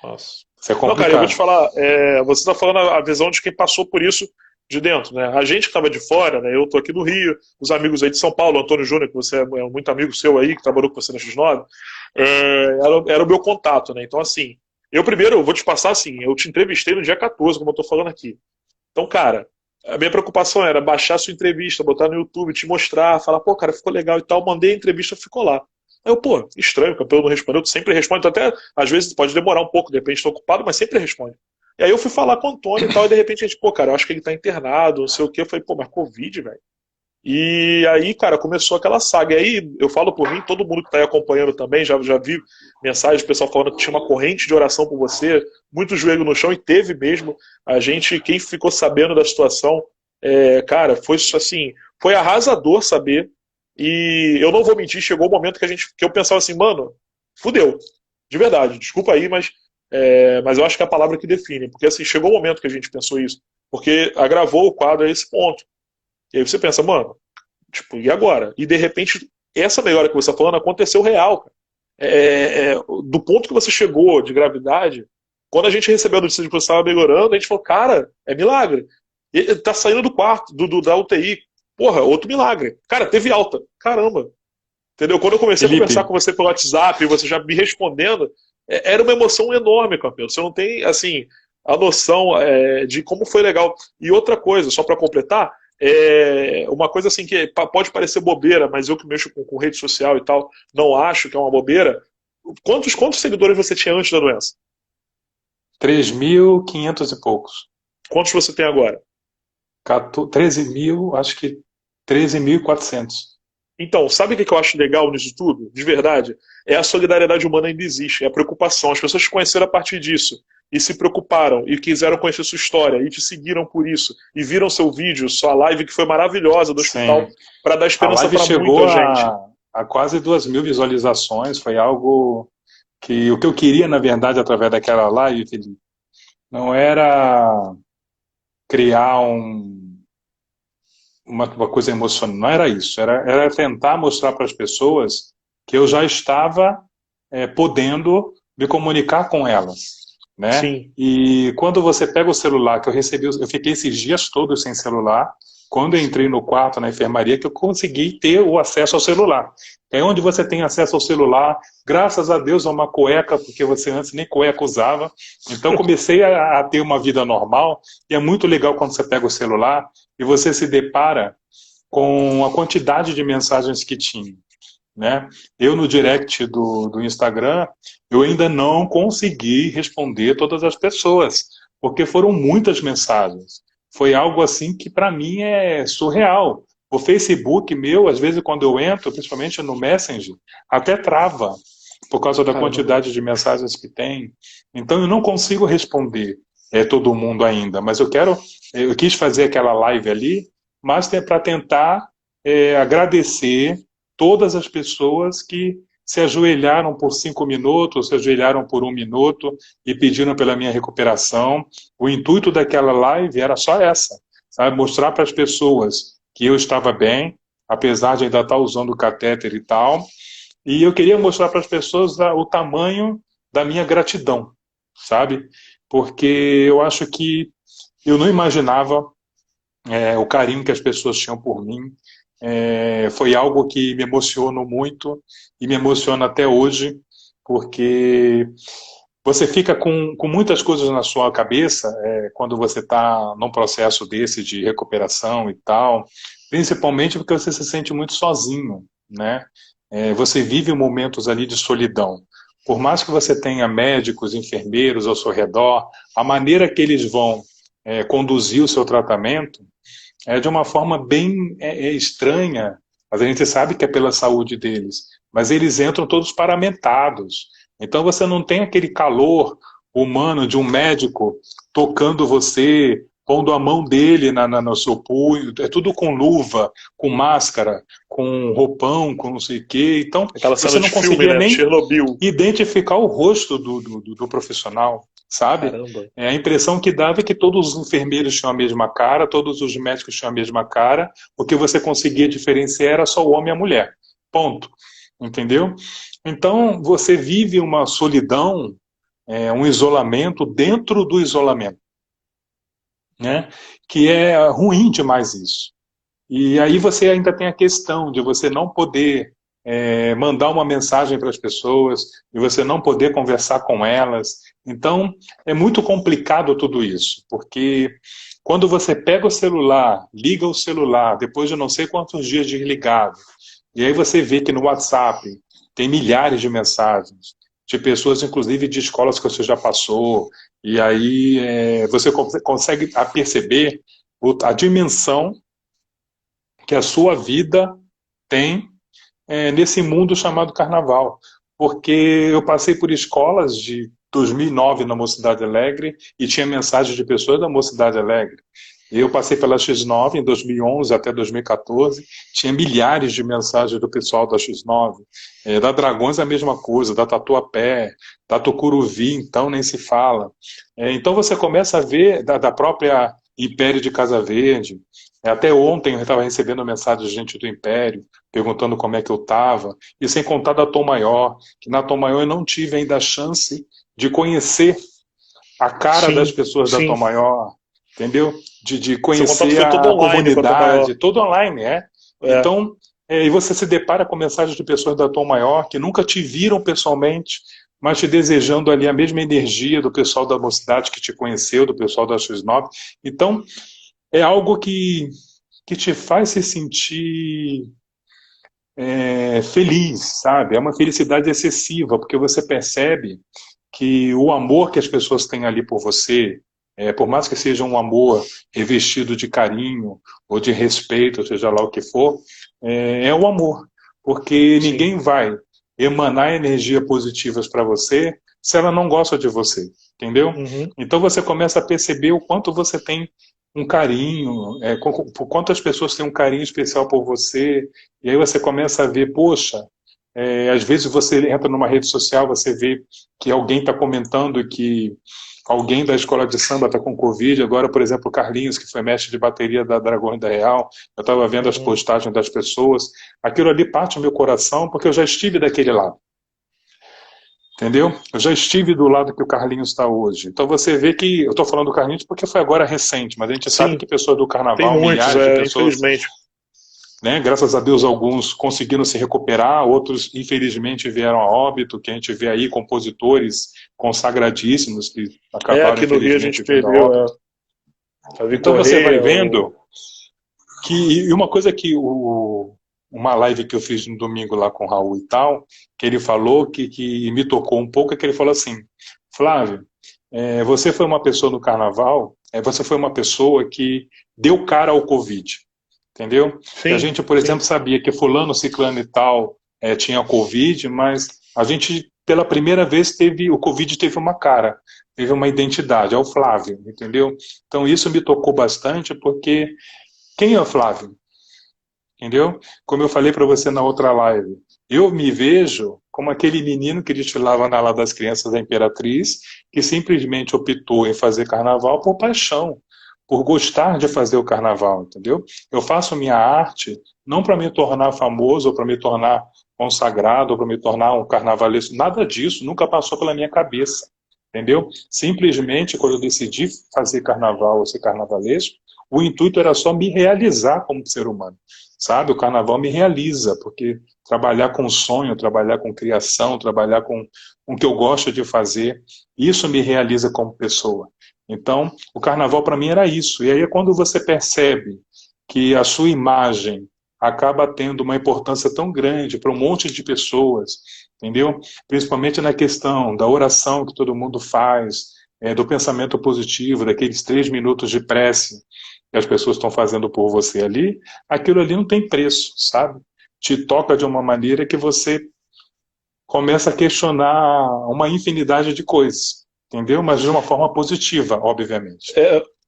S1: nossa.
S2: Isso é
S1: Não, cara, eu vou te
S2: complicado.
S1: falar, você está falando a visão de quem passou por isso de dentro, né? A gente que estava de fora, né? Eu tô aqui do Rio, os amigos aí de São Paulo, Antônio Júnior, que você é muito amigo seu aí, que trabalhou com você na X9, era o meu contato, né? Então, assim, eu primeiro, eu vou te passar assim, eu te entrevistei no dia 14, como eu tô falando aqui. Então, cara, a minha preocupação era baixar sua entrevista, botar no YouTube, te mostrar, falar, pô, cara, ficou legal e tal. Mandei a entrevista, ficou lá. Aí eu, pô, estranho, o campeão não respondeu. Tu sempre responde, tu até às vezes pode demorar um pouco, de repente estou ocupado, mas sempre responde. E aí eu fui falar com o Antônio e tal, e de repente a gente, pô, cara, eu acho que ele tá internado, não sei o quê. Eu falei, pô, mas Covid, velho. E aí, cara, começou aquela saga. E aí, eu falo por mim, todo mundo que tá aí acompanhando também, já vi mensagens, o pessoal falando que tinha uma corrente de oração por você, muito joelho no chão, e teve mesmo. A gente, quem ficou sabendo da situação, cara, foi assim, foi arrasador saber. E eu não vou mentir, chegou o um momento que eu pensava assim, mano, fudeu. De verdade, desculpa aí, mas eu acho que é a palavra que define. Porque assim, chegou o momento que a gente pensou isso. Porque agravou o quadro a esse ponto. E aí você pensa, mano, tipo, e agora? E de repente, essa melhora que você está falando aconteceu real, cara. Do ponto que você chegou de gravidade, quando a gente recebeu a notícia de que você estava melhorando, a gente falou, cara, é milagre. Ele tá saindo do quarto, da UTI. Porra, outro milagre. Cara, teve alta. Caramba. Entendeu? Quando eu comecei a conversar
S2: Felipe,
S1: com você pelo WhatsApp, você já me respondendo, era uma emoção enorme, campeão. Você não tem, assim, a noção de como foi legal. E outra coisa, só para completar, uma coisa assim que pode parecer bobeira, mas eu que mexo com rede social e tal, não acho que é uma bobeira. Quantos seguidores você tinha antes da doença?
S2: 3.500 e poucos.
S1: Quantos você tem agora?
S2: 13 mil, acho que 13.400.
S1: Então, sabe o que eu acho legal nisso tudo? De verdade? É a solidariedade humana ainda existe, é a preocupação. As pessoas te conheceram a partir disso e se preocuparam e quiseram conhecer sua história e te seguiram por isso e viram seu vídeo, sua live que foi maravilhosa do hospital
S2: Sim.
S1: para dar
S2: A
S1: esperança
S2: live
S1: para
S2: chegou
S1: muita gente.
S2: a quase 2.000 visualizações. Foi algo que o que eu queria, na verdade, através daquela live, Felipe, não era criar uma coisa emocionante, não era isso. Era tentar mostrar para as pessoas que eu já estava podendo me comunicar com elas, né?
S1: Sim,
S2: E quando você pega o celular, que eu recebi, eu fiquei esses dias todos sem celular, quando eu entrei no quarto, na enfermaria, que eu consegui ter o acesso ao celular. É onde você tem acesso ao celular, graças a Deus, a uma cueca, porque você antes nem cueca usava. Então comecei a ter uma vida normal, e é muito legal quando você pega o celular e você se depara com a quantidade de mensagens que tinha, né? Eu no direct do Instagram, eu ainda não consegui responder todas as pessoas, porque foram muitas mensagens. Foi algo assim que para mim é surreal. O Facebook meu, às vezes quando eu entro, principalmente no Messenger, até trava, por causa da
S1: caramba.
S2: quantidade de mensagens que tem. Então eu não consigo responder todo mundo ainda, mas eu quis fazer aquela live ali, mas para tentar agradecer todas as pessoas que se ajoelharam por 5 minutos, se ajoelharam por 1 minuto e pediram pela minha recuperação. O intuito daquela live era só essa, sabe? Mostrar para as pessoas que eu estava bem, apesar de ainda estar usando o catéter e tal. E eu queria mostrar para as pessoas o tamanho da minha gratidão, sabe? Porque eu acho que eu não imaginava o carinho que as pessoas tinham por mim. Foi algo que me emocionou muito e me emociona até hoje, porque você fica com muitas coisas na sua cabeça quando você está num processo desse de recuperação e tal, principalmente porque você se sente muito sozinho, né? Você vive momentos ali de solidão. Por mais que você tenha médicos, enfermeiros ao seu redor, a maneira que eles vão conduzir o seu tratamento é de uma forma bem estranha, mas a gente sabe que é pela saúde deles, mas eles entram todos paramentados. Então você não tem aquele calor humano de um médico tocando você, pondo a mão dele no seu punho, é tudo com luva, com máscara, com roupão, com não sei o quê. Então,
S1: Aquela
S2: você
S1: cena de
S2: não
S1: filme,
S2: conseguia
S1: né?
S2: nem
S1: Chernobyl.
S2: identificar o rosto do profissional, sabe?
S1: Caramba.
S2: É, a impressão que dava é que todos os enfermeiros tinham a mesma cara, todos os médicos tinham a mesma cara, o que você conseguia diferenciar era só o homem e a mulher. Ponto. Entendeu? Então, você vive uma solidão, um isolamento dentro do isolamento, né? Que é ruim demais isso. E aí você ainda tem a questão de você não poder mandar uma mensagem para as pessoas, de você não poder conversar com elas. Então, é muito complicado tudo isso, porque quando você pega o celular, liga o celular, depois de não sei quantos dias desligado, e aí você vê que no WhatsApp tem milhares de mensagens, de pessoas, inclusive de escolas que você já passou, e aí você consegue perceber a dimensão que a sua vida tem nesse mundo chamado carnaval. Porque eu passei por escolas de 2009 na Mocidade Alegre e tinha mensagens de pessoas da Mocidade Alegre. Eu passei pela X9 em 2011 até 2014, tinha milhares de mensagens do pessoal da X9. Da Dragões a mesma coisa, da Tatuapé, da Tucuruvi, então nem se fala. Então você começa a ver da própria Império de Casa Verde. Até ontem eu estava recebendo mensagem de gente do Império, perguntando como é que eu estava, e sem contar da Tom Maior, que na Tom Maior eu não tive ainda a chance de conhecer a cara das
S1: Sim,
S2: pessoas da
S1: sim.
S2: Tom Maior, entendeu? De
S1: Seu contato
S2: conhecer
S1: foi todo
S2: a
S1: online com a Tom Maior.
S2: comunidade, tudo online,
S1: É.
S2: Então, e você se depara com mensagens de pessoas da Tom Maior que nunca te viram pessoalmente, mas te desejando ali a mesma energia do pessoal da Mocidade que te conheceu, do pessoal da X9. Então, é algo que te faz se sentir feliz, sabe? É uma felicidade excessiva, porque você percebe que o amor que as pessoas têm ali por você, por mais que seja um amor revestido de carinho ou de respeito, seja lá o que for, é o amor. Porque
S1: Sim.
S2: ninguém vai emanar energias positivas para você se ela não gosta de você, entendeu?
S1: Uhum.
S2: Então você começa a perceber o quanto você tem um carinho, por quanto as pessoas têm um carinho especial por você, e aí você começa a ver, poxa, às vezes você entra numa rede social, você vê que alguém está comentando que alguém da escola de samba está com Covid. Agora, por exemplo, o Carlinhos, que foi mestre de bateria da Dragões da Real, eu estava vendo as
S1: Uhum.
S2: postagens das pessoas. Aquilo ali parte do meu coração, porque eu já estive daquele lado. Entendeu? Eu já estive do lado que o Carlinhos está hoje. Então você vê que, eu estou falando do Carlinhos porque foi agora recente, mas a gente sabe
S1: Sim,
S2: que pessoas do
S1: tem
S2: carnaval,
S1: muitos,
S2: milhares de pessoas,
S1: infelizmente.
S2: né? Graças a Deus, alguns conseguiram se recuperar, outros, infelizmente, vieram a óbito, que a gente vê aí compositores consagradíssimos que acabaram,
S1: Aqui no Rio a gente
S2: infelizmente, vindo a
S1: perdeu
S2: óbito.
S1: Davi
S2: Então você vai
S1: Correia,
S2: vendo que, e uma coisa que uma live que eu fiz no domingo lá com o Raul e tal, que ele falou que me tocou um pouco, é que ele falou assim, Flávio, você foi uma pessoa no carnaval, você foi uma pessoa que deu cara ao Covid. Entendeu? Que a
S1: sim,
S2: gente, por
S1: sim,
S2: exemplo, sabia que fulano, ciclano e tal tinha Covid, mas a gente, pela primeira vez, o Covid teve uma cara, teve uma identidade, é o Flávio, entendeu? Então isso me tocou bastante, porque quem é o Flávio? Entendeu? Como eu falei para você na outra live, eu me vejo como aquele menino que desfilava na ala das crianças da Imperatriz, que simplesmente optou em fazer carnaval por paixão, por gostar de fazer o carnaval, entendeu? Eu faço minha arte não para me tornar famoso, ou para me tornar consagrado, ou para me tornar um carnavalesco, nada disso nunca passou pela minha cabeça, entendeu? Simplesmente, quando eu decidi fazer carnaval ou ser carnavalesco, o intuito era só me realizar como ser humano. Sabe, o carnaval me realiza, porque trabalhar com sonho, trabalhar com criação, trabalhar com o que eu gosto de fazer, isso me realiza como pessoa. Então, o carnaval para mim era isso. E aí é quando você percebe que a sua imagem acaba tendo uma importância tão grande para um monte de pessoas, entendeu? Principalmente na questão da oração que todo mundo faz, do pensamento positivo, daqueles 3 minutos de prece que as pessoas estão fazendo por você ali, aquilo ali não tem preço, sabe? Te toca de uma maneira que você começa a questionar uma infinidade de coisas, entendeu? Mas de uma forma positiva, obviamente.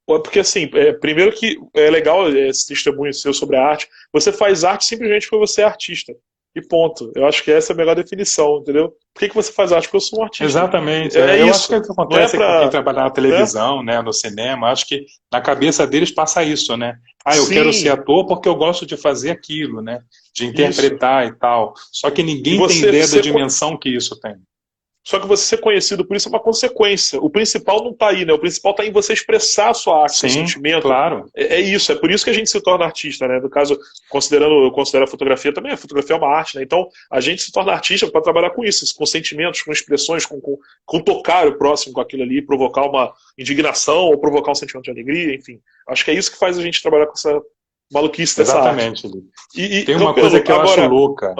S1: Porque assim, primeiro que é legal esse testemunho seu sobre a arte. Você faz arte simplesmente porque você é artista. E ponto. Eu acho que essa é a melhor definição, entendeu? Por que você faz arte? Porque eu sou um artista.
S2: Exatamente.
S1: É
S2: Eu acho que
S1: isso.
S2: o que
S1: Não é
S2: acontece é que com quem
S1: pra.
S2: trabalha na
S1: Né?
S2: televisão, né, no cinema, acho que na cabeça deles passa isso, né? Ah, eu quero ser
S1: Sim,
S2: ator porque eu gosto de fazer aquilo, né? De
S1: isso.
S2: interpretar e tal. Só que
S1: E
S2: ninguém tem
S1: você
S2: ideia da
S1: ser
S2: dimensão que isso tem.
S1: Só que você ser conhecido por isso é uma consequência. O principal não está aí, né? O principal está em você expressar a sua arte, seu
S2: Sim,
S1: sentimento.
S2: claro.
S1: É isso, é por isso que a gente se torna artista, né? No caso, eu considero a fotografia também, a fotografia é uma arte, né? Então, a gente se torna artista para trabalhar com isso, com sentimentos, com expressões, com tocar o próximo com aquilo ali, provocar uma indignação ou provocar um sentimento de alegria, enfim. Acho que é isso que faz a gente trabalhar com essa maluquice dessa arte.
S2: Exatamente, Li.
S1: E
S2: Tem uma coisa
S1: Campelo,
S2: que eu acho
S1: agora.
S2: louca.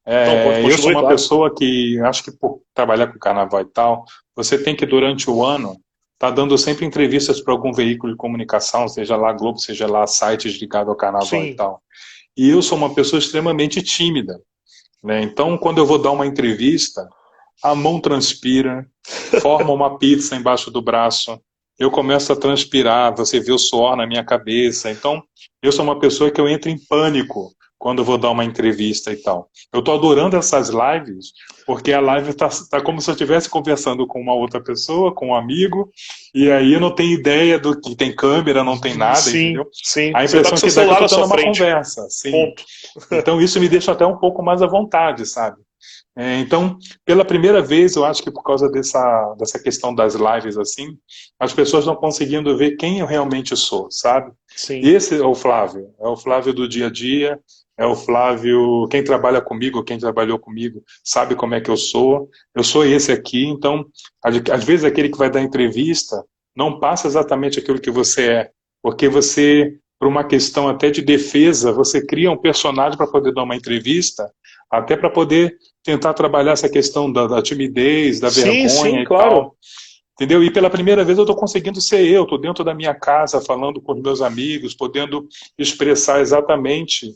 S1: Ah, não,
S2: Eu sou
S1: continue,
S2: uma
S1: claro.
S2: pessoa que acho que por trabalhar com carnaval e tal, você tem que durante o ano estar dando sempre entrevistas para algum veículo de comunicação, seja lá Globo, seja lá sites ligados ao carnaval e
S1: Sim,
S2: tal. E eu sou uma pessoa extremamente tímida, né? Então, quando eu vou dar uma entrevista, a mão transpira, forma uma pizza embaixo do braço, eu começo a transpirar, você vê o suor na minha cabeça. Então, eu sou uma pessoa que eu entro em pânico quando eu vou dar uma entrevista e tal. Eu estou adorando essas lives, porque a live tá como se eu estivesse conversando com uma outra pessoa, com um amigo, e aí eu não tenho ideia do que tem câmera, não tem nada,
S1: sim,
S2: entendeu?
S1: sim.
S2: A
S1: Você tá com
S2: impressão
S1: seu
S2: que dá é que eu
S1: celular
S2: estou
S1: na sua
S2: tendo uma
S1: frente.
S2: conversa, sim.
S1: Ponto.
S2: Então isso me deixa até um pouco mais à vontade, sabe? Então, pela primeira vez, eu acho que por causa dessa questão das lives assim, as pessoas estão conseguindo ver quem eu realmente sou, sabe?
S1: Sim.
S2: Esse é o Flávio do dia a dia, é o Flávio, quem trabalha comigo, quem trabalhou comigo, sabe como é que eu sou esse aqui, então, às vezes aquele que vai dar entrevista não passa exatamente aquilo que você é, porque você, por uma questão até de defesa, você cria um personagem para poder dar uma entrevista, até para poder tentar trabalhar essa questão da timidez, da
S1: Sim, sim,
S2: vergonha e
S1: claro.
S2: tal. Entendeu? E pela primeira vez eu estou conseguindo ser eu, estou dentro da minha casa falando com os meus amigos, podendo expressar exatamente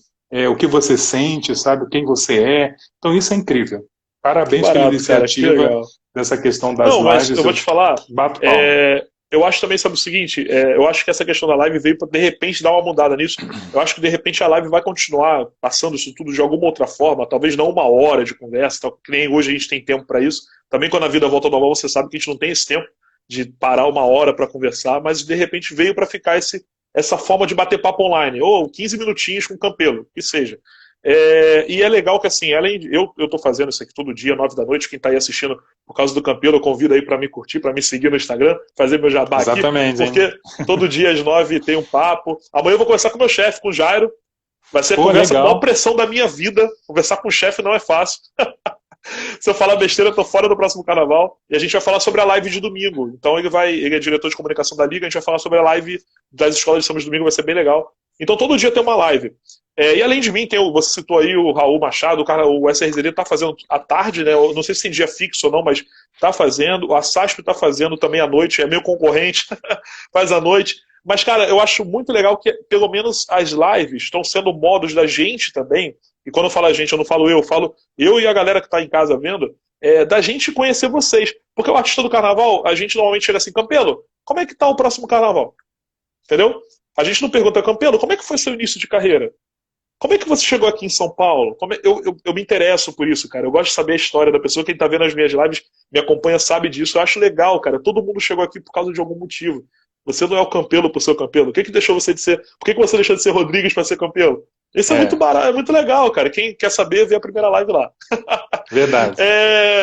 S2: o que você sente, sabe, quem você é. Então isso é incrível.
S1: Que
S2: Parabéns pela
S1: barato, cara. Que
S2: iniciativa
S1: legal.
S2: dessa questão das
S1: Não, mas eu
S2: lives,
S1: vou
S2: eu
S1: te falar.
S2: bato palma.
S1: Eu acho também, sabe o seguinte? Eu acho que essa questão da live veio para de repente dar uma mudada nisso. Eu acho que de repente a live vai continuar passando isso tudo de alguma outra forma. Talvez não uma hora de conversa, tal, que nem hoje a gente tem tempo para isso. Também quando a vida volta ao normal, você sabe que a gente não tem esse tempo de parar uma hora para conversar, mas de repente veio para ficar essa forma de bater papo online, ou 15 minutinhos com o Campelo, que seja. E é legal que, assim, além de. Eu tô fazendo isso aqui todo dia, 9 da noite. Quem tá aí assistindo por causa do Campelo, eu convido aí para me curtir, para me seguir no Instagram, fazer meu jabá aqui,
S2: Exatamente, hein?
S1: porque todo dia às 9 tem um papo. Amanhã eu vou conversar com meu chefe, com o Jairo. Vai ser a
S2: Pô,
S1: conversa com a maior
S2: legal.
S1: pressão da minha vida. Conversar com o chefe não é fácil. Se eu falar besteira, eu tô fora do próximo carnaval. E a gente vai falar sobre a live de domingo. Então ele é diretor de comunicação da Liga, a gente vai falar sobre a live das escolas de samba de domingo, vai ser bem legal. Então todo dia tem uma live. E além de mim, você citou aí o Raul Machado, o SRZD tá fazendo à tarde, né? Eu não sei se tem dia fixo ou não, mas tá fazendo. A SASP tá fazendo também à noite, é meu concorrente, faz à noite. Mas, cara, eu acho muito legal que pelo menos as lives estão sendo modos da gente também. E quando eu falo a gente, eu não falo eu falo eu e a galera que tá em casa vendo, da gente conhecer vocês. Porque o artista do carnaval, a gente normalmente chega assim, Campelo, como é que tá o próximo carnaval? Entendeu? A gente não pergunta, Campelo, como é que foi seu início de carreira? Como é que você chegou aqui em São Paulo? Eu me interesso por isso, cara. Eu gosto de saber a história da pessoa. Quem tá vendo as minhas lives me acompanha, sabe disso. Eu acho legal, cara. Todo mundo chegou aqui por causa de algum motivo. Você não é o Campelo por ser Campelo. O que deixou você de ser. Por que você deixou de ser Rodrigues para ser Campelo? Isso é muito
S2: É,
S1: barato, é muito legal, cara. Quem quer saber, vê a primeira live lá.
S2: verdade.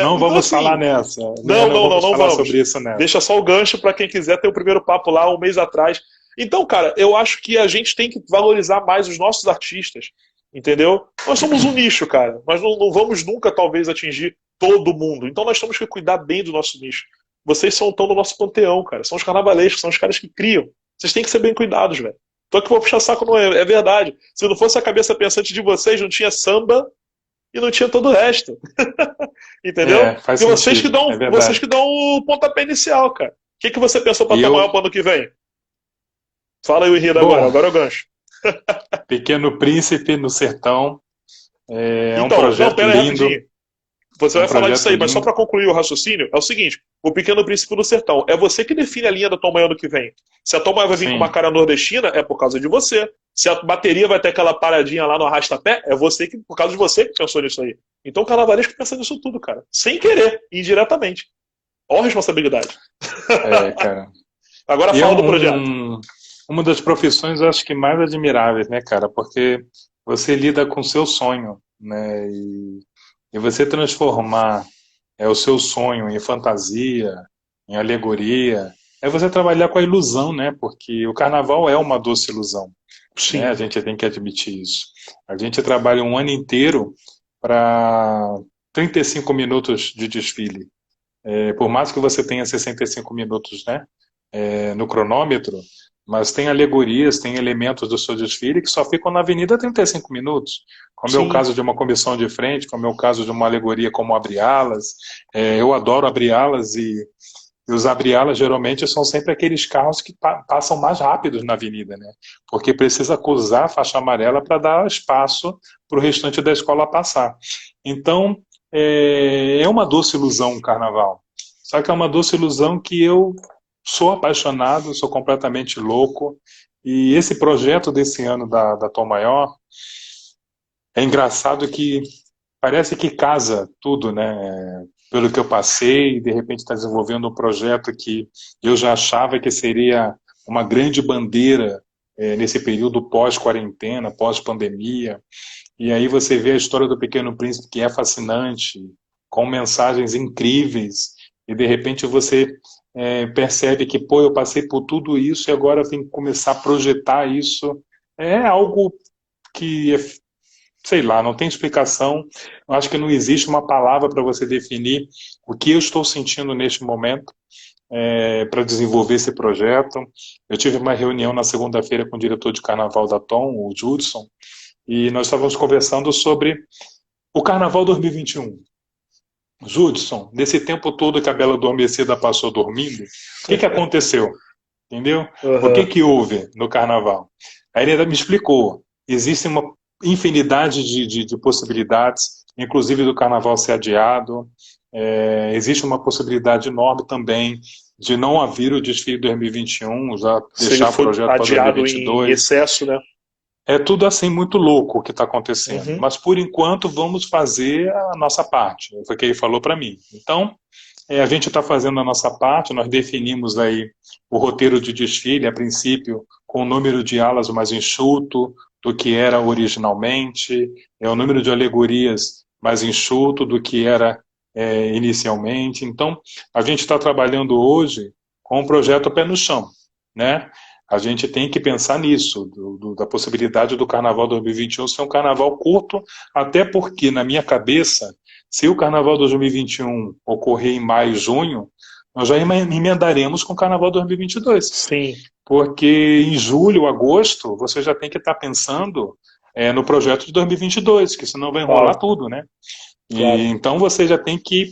S2: Não
S1: Então,
S2: vamos falar
S1: assim,
S2: nessa, né?
S1: não,
S2: Não
S1: não, não,
S2: vamos
S1: não
S2: falar
S1: vamos.
S2: sobre isso nessa.
S1: Deixa só o gancho para quem quiser ter o primeiro papo lá um mês atrás. Então, cara, eu acho que a gente tem que valorizar mais os nossos artistas, entendeu? Nós somos um nicho, cara. Nós não vamos nunca, talvez, atingir todo mundo. Então nós temos que cuidar bem do nosso nicho. Vocês estão no nosso panteão, cara. São os carnavalescos, são os caras que criam. Vocês têm que ser bem cuidados, velho. Tô aqui pra puxar saco, não é verdade. Se não fosse a cabeça pensante de vocês, não tinha samba e não tinha todo o resto. Entendeu?
S2: Faz
S1: E vocês que
S2: sentido,
S1: dão,
S2: é
S1: vocês
S2: verdade.
S1: que dão o pontapé inicial, cara. O que você pensou pra
S2: E
S1: tua maior
S2: eu,
S1: pro ano que vem? Fala aí o enredo
S2: bom,
S1: agora é o gancho.
S2: Pequeno Príncipe no Sertão é um
S1: Então, não,
S2: projeto
S1: pera aí
S2: lindo,
S1: rapidinho. Você
S2: é um
S1: vai falar disso
S2: projeto
S1: aí, mas só
S2: lindo.
S1: para concluir o raciocínio, é o seguinte: O Pequeno Príncipe do Sertão. É você que define a linha da Tom Maior ano que vem. Se a Tom Maior vai vir com uma
S2: Sim.
S1: cara nordestina, é por causa de você. Se a bateria vai ter aquela paradinha lá no arrasta-pé, é você que, por causa de você que pensou nisso aí. Então o carnavalesco pensa nisso tudo, cara. Sem querer, indiretamente. Ó a responsabilidade.
S2: É, cara.
S1: Agora
S2: E é
S1: fala do projeto.
S2: uma das profissões, eu acho que mais admiráveis, né, cara? Porque você lida com o seu sonho, né? E você transformar o seu sonho em fantasia, em alegoria, é você trabalhar com a ilusão, né? Porque o carnaval é uma doce ilusão, né? A
S1: Sim,
S2: gente tem que admitir isso. A gente trabalha um ano inteiro para 35 minutos de desfile. Por mais que você tenha 65 minutos, né, no cronômetro, mas tem alegorias, tem elementos do seu desfile que só ficam na avenida 35 minutos, como é o
S1: sim,
S2: caso de uma comissão de frente, como é o caso de uma alegoria como Abre-Alas. Eu adoro Abre-Alas e os Abre-Alas geralmente são sempre aqueles carros que passam mais rápidos na avenida, né? Porque precisa cruzar a faixa amarela para dar espaço para o restante da escola passar. Então, é uma doce ilusão o carnaval. Só que é uma doce ilusão que eu sou apaixonado, sou completamente louco. E esse projeto desse ano da Tom Maior é engraçado que parece que casa tudo, né? Pelo que eu passei, de repente está desenvolvendo um projeto que eu já achava que seria uma grande bandeira nesse período pós-quarentena, pós-pandemia. E aí você vê a história do Pequeno Príncipe, que é fascinante, com mensagens incríveis, e de repente você percebe que, pô, eu passei por tudo isso e agora eu tenho que começar a projetar isso. É algo que sei lá, não tem explicação. Eu acho que não existe uma palavra para você definir o que eu estou sentindo neste momento para desenvolver esse projeto. Eu tive uma reunião na segunda-feira com o diretor de carnaval da Tom, o Judson, e nós estávamos conversando sobre o Carnaval 2021. Judson, nesse tempo todo que a Bela Adormecida passou dormindo, o que aconteceu? Entendeu? O
S1: uhum,
S2: que houve no Carnaval? Aí ele ainda me explicou. Existe uma infinidade de possibilidades, inclusive do Carnaval ser adiado. Existe uma possibilidade enorme também de não haver o desfile 2021, já
S1: se ele
S2: deixar o
S1: for
S2: projeto para
S1: adiado em
S2: 2022.
S1: excesso, né?
S2: É tudo assim muito louco o que está acontecendo,
S1: Uhum,
S2: mas por enquanto vamos fazer a nossa parte, foi o que ele falou para mim. Então, a gente está fazendo a nossa parte, nós definimos aí o roteiro de desfile, a princípio, com o número de alas mais enxuto do que era originalmente, o número de alegorias mais enxuto do que era inicialmente. Então, a gente está trabalhando hoje com um projeto pé no chão, né? A gente tem que pensar nisso, da possibilidade do Carnaval 2021 ser um carnaval curto, até porque, na minha cabeça, se o Carnaval 2021 ocorrer em maio, junho, nós já emendaremos com o Carnaval 2022.
S1: sim,
S2: Porque em julho, agosto, você já tem que estar pensando no projeto de 2022, que senão vai enrolar
S1: claro,
S2: tudo, né? E
S1: claro.
S2: então você já tem que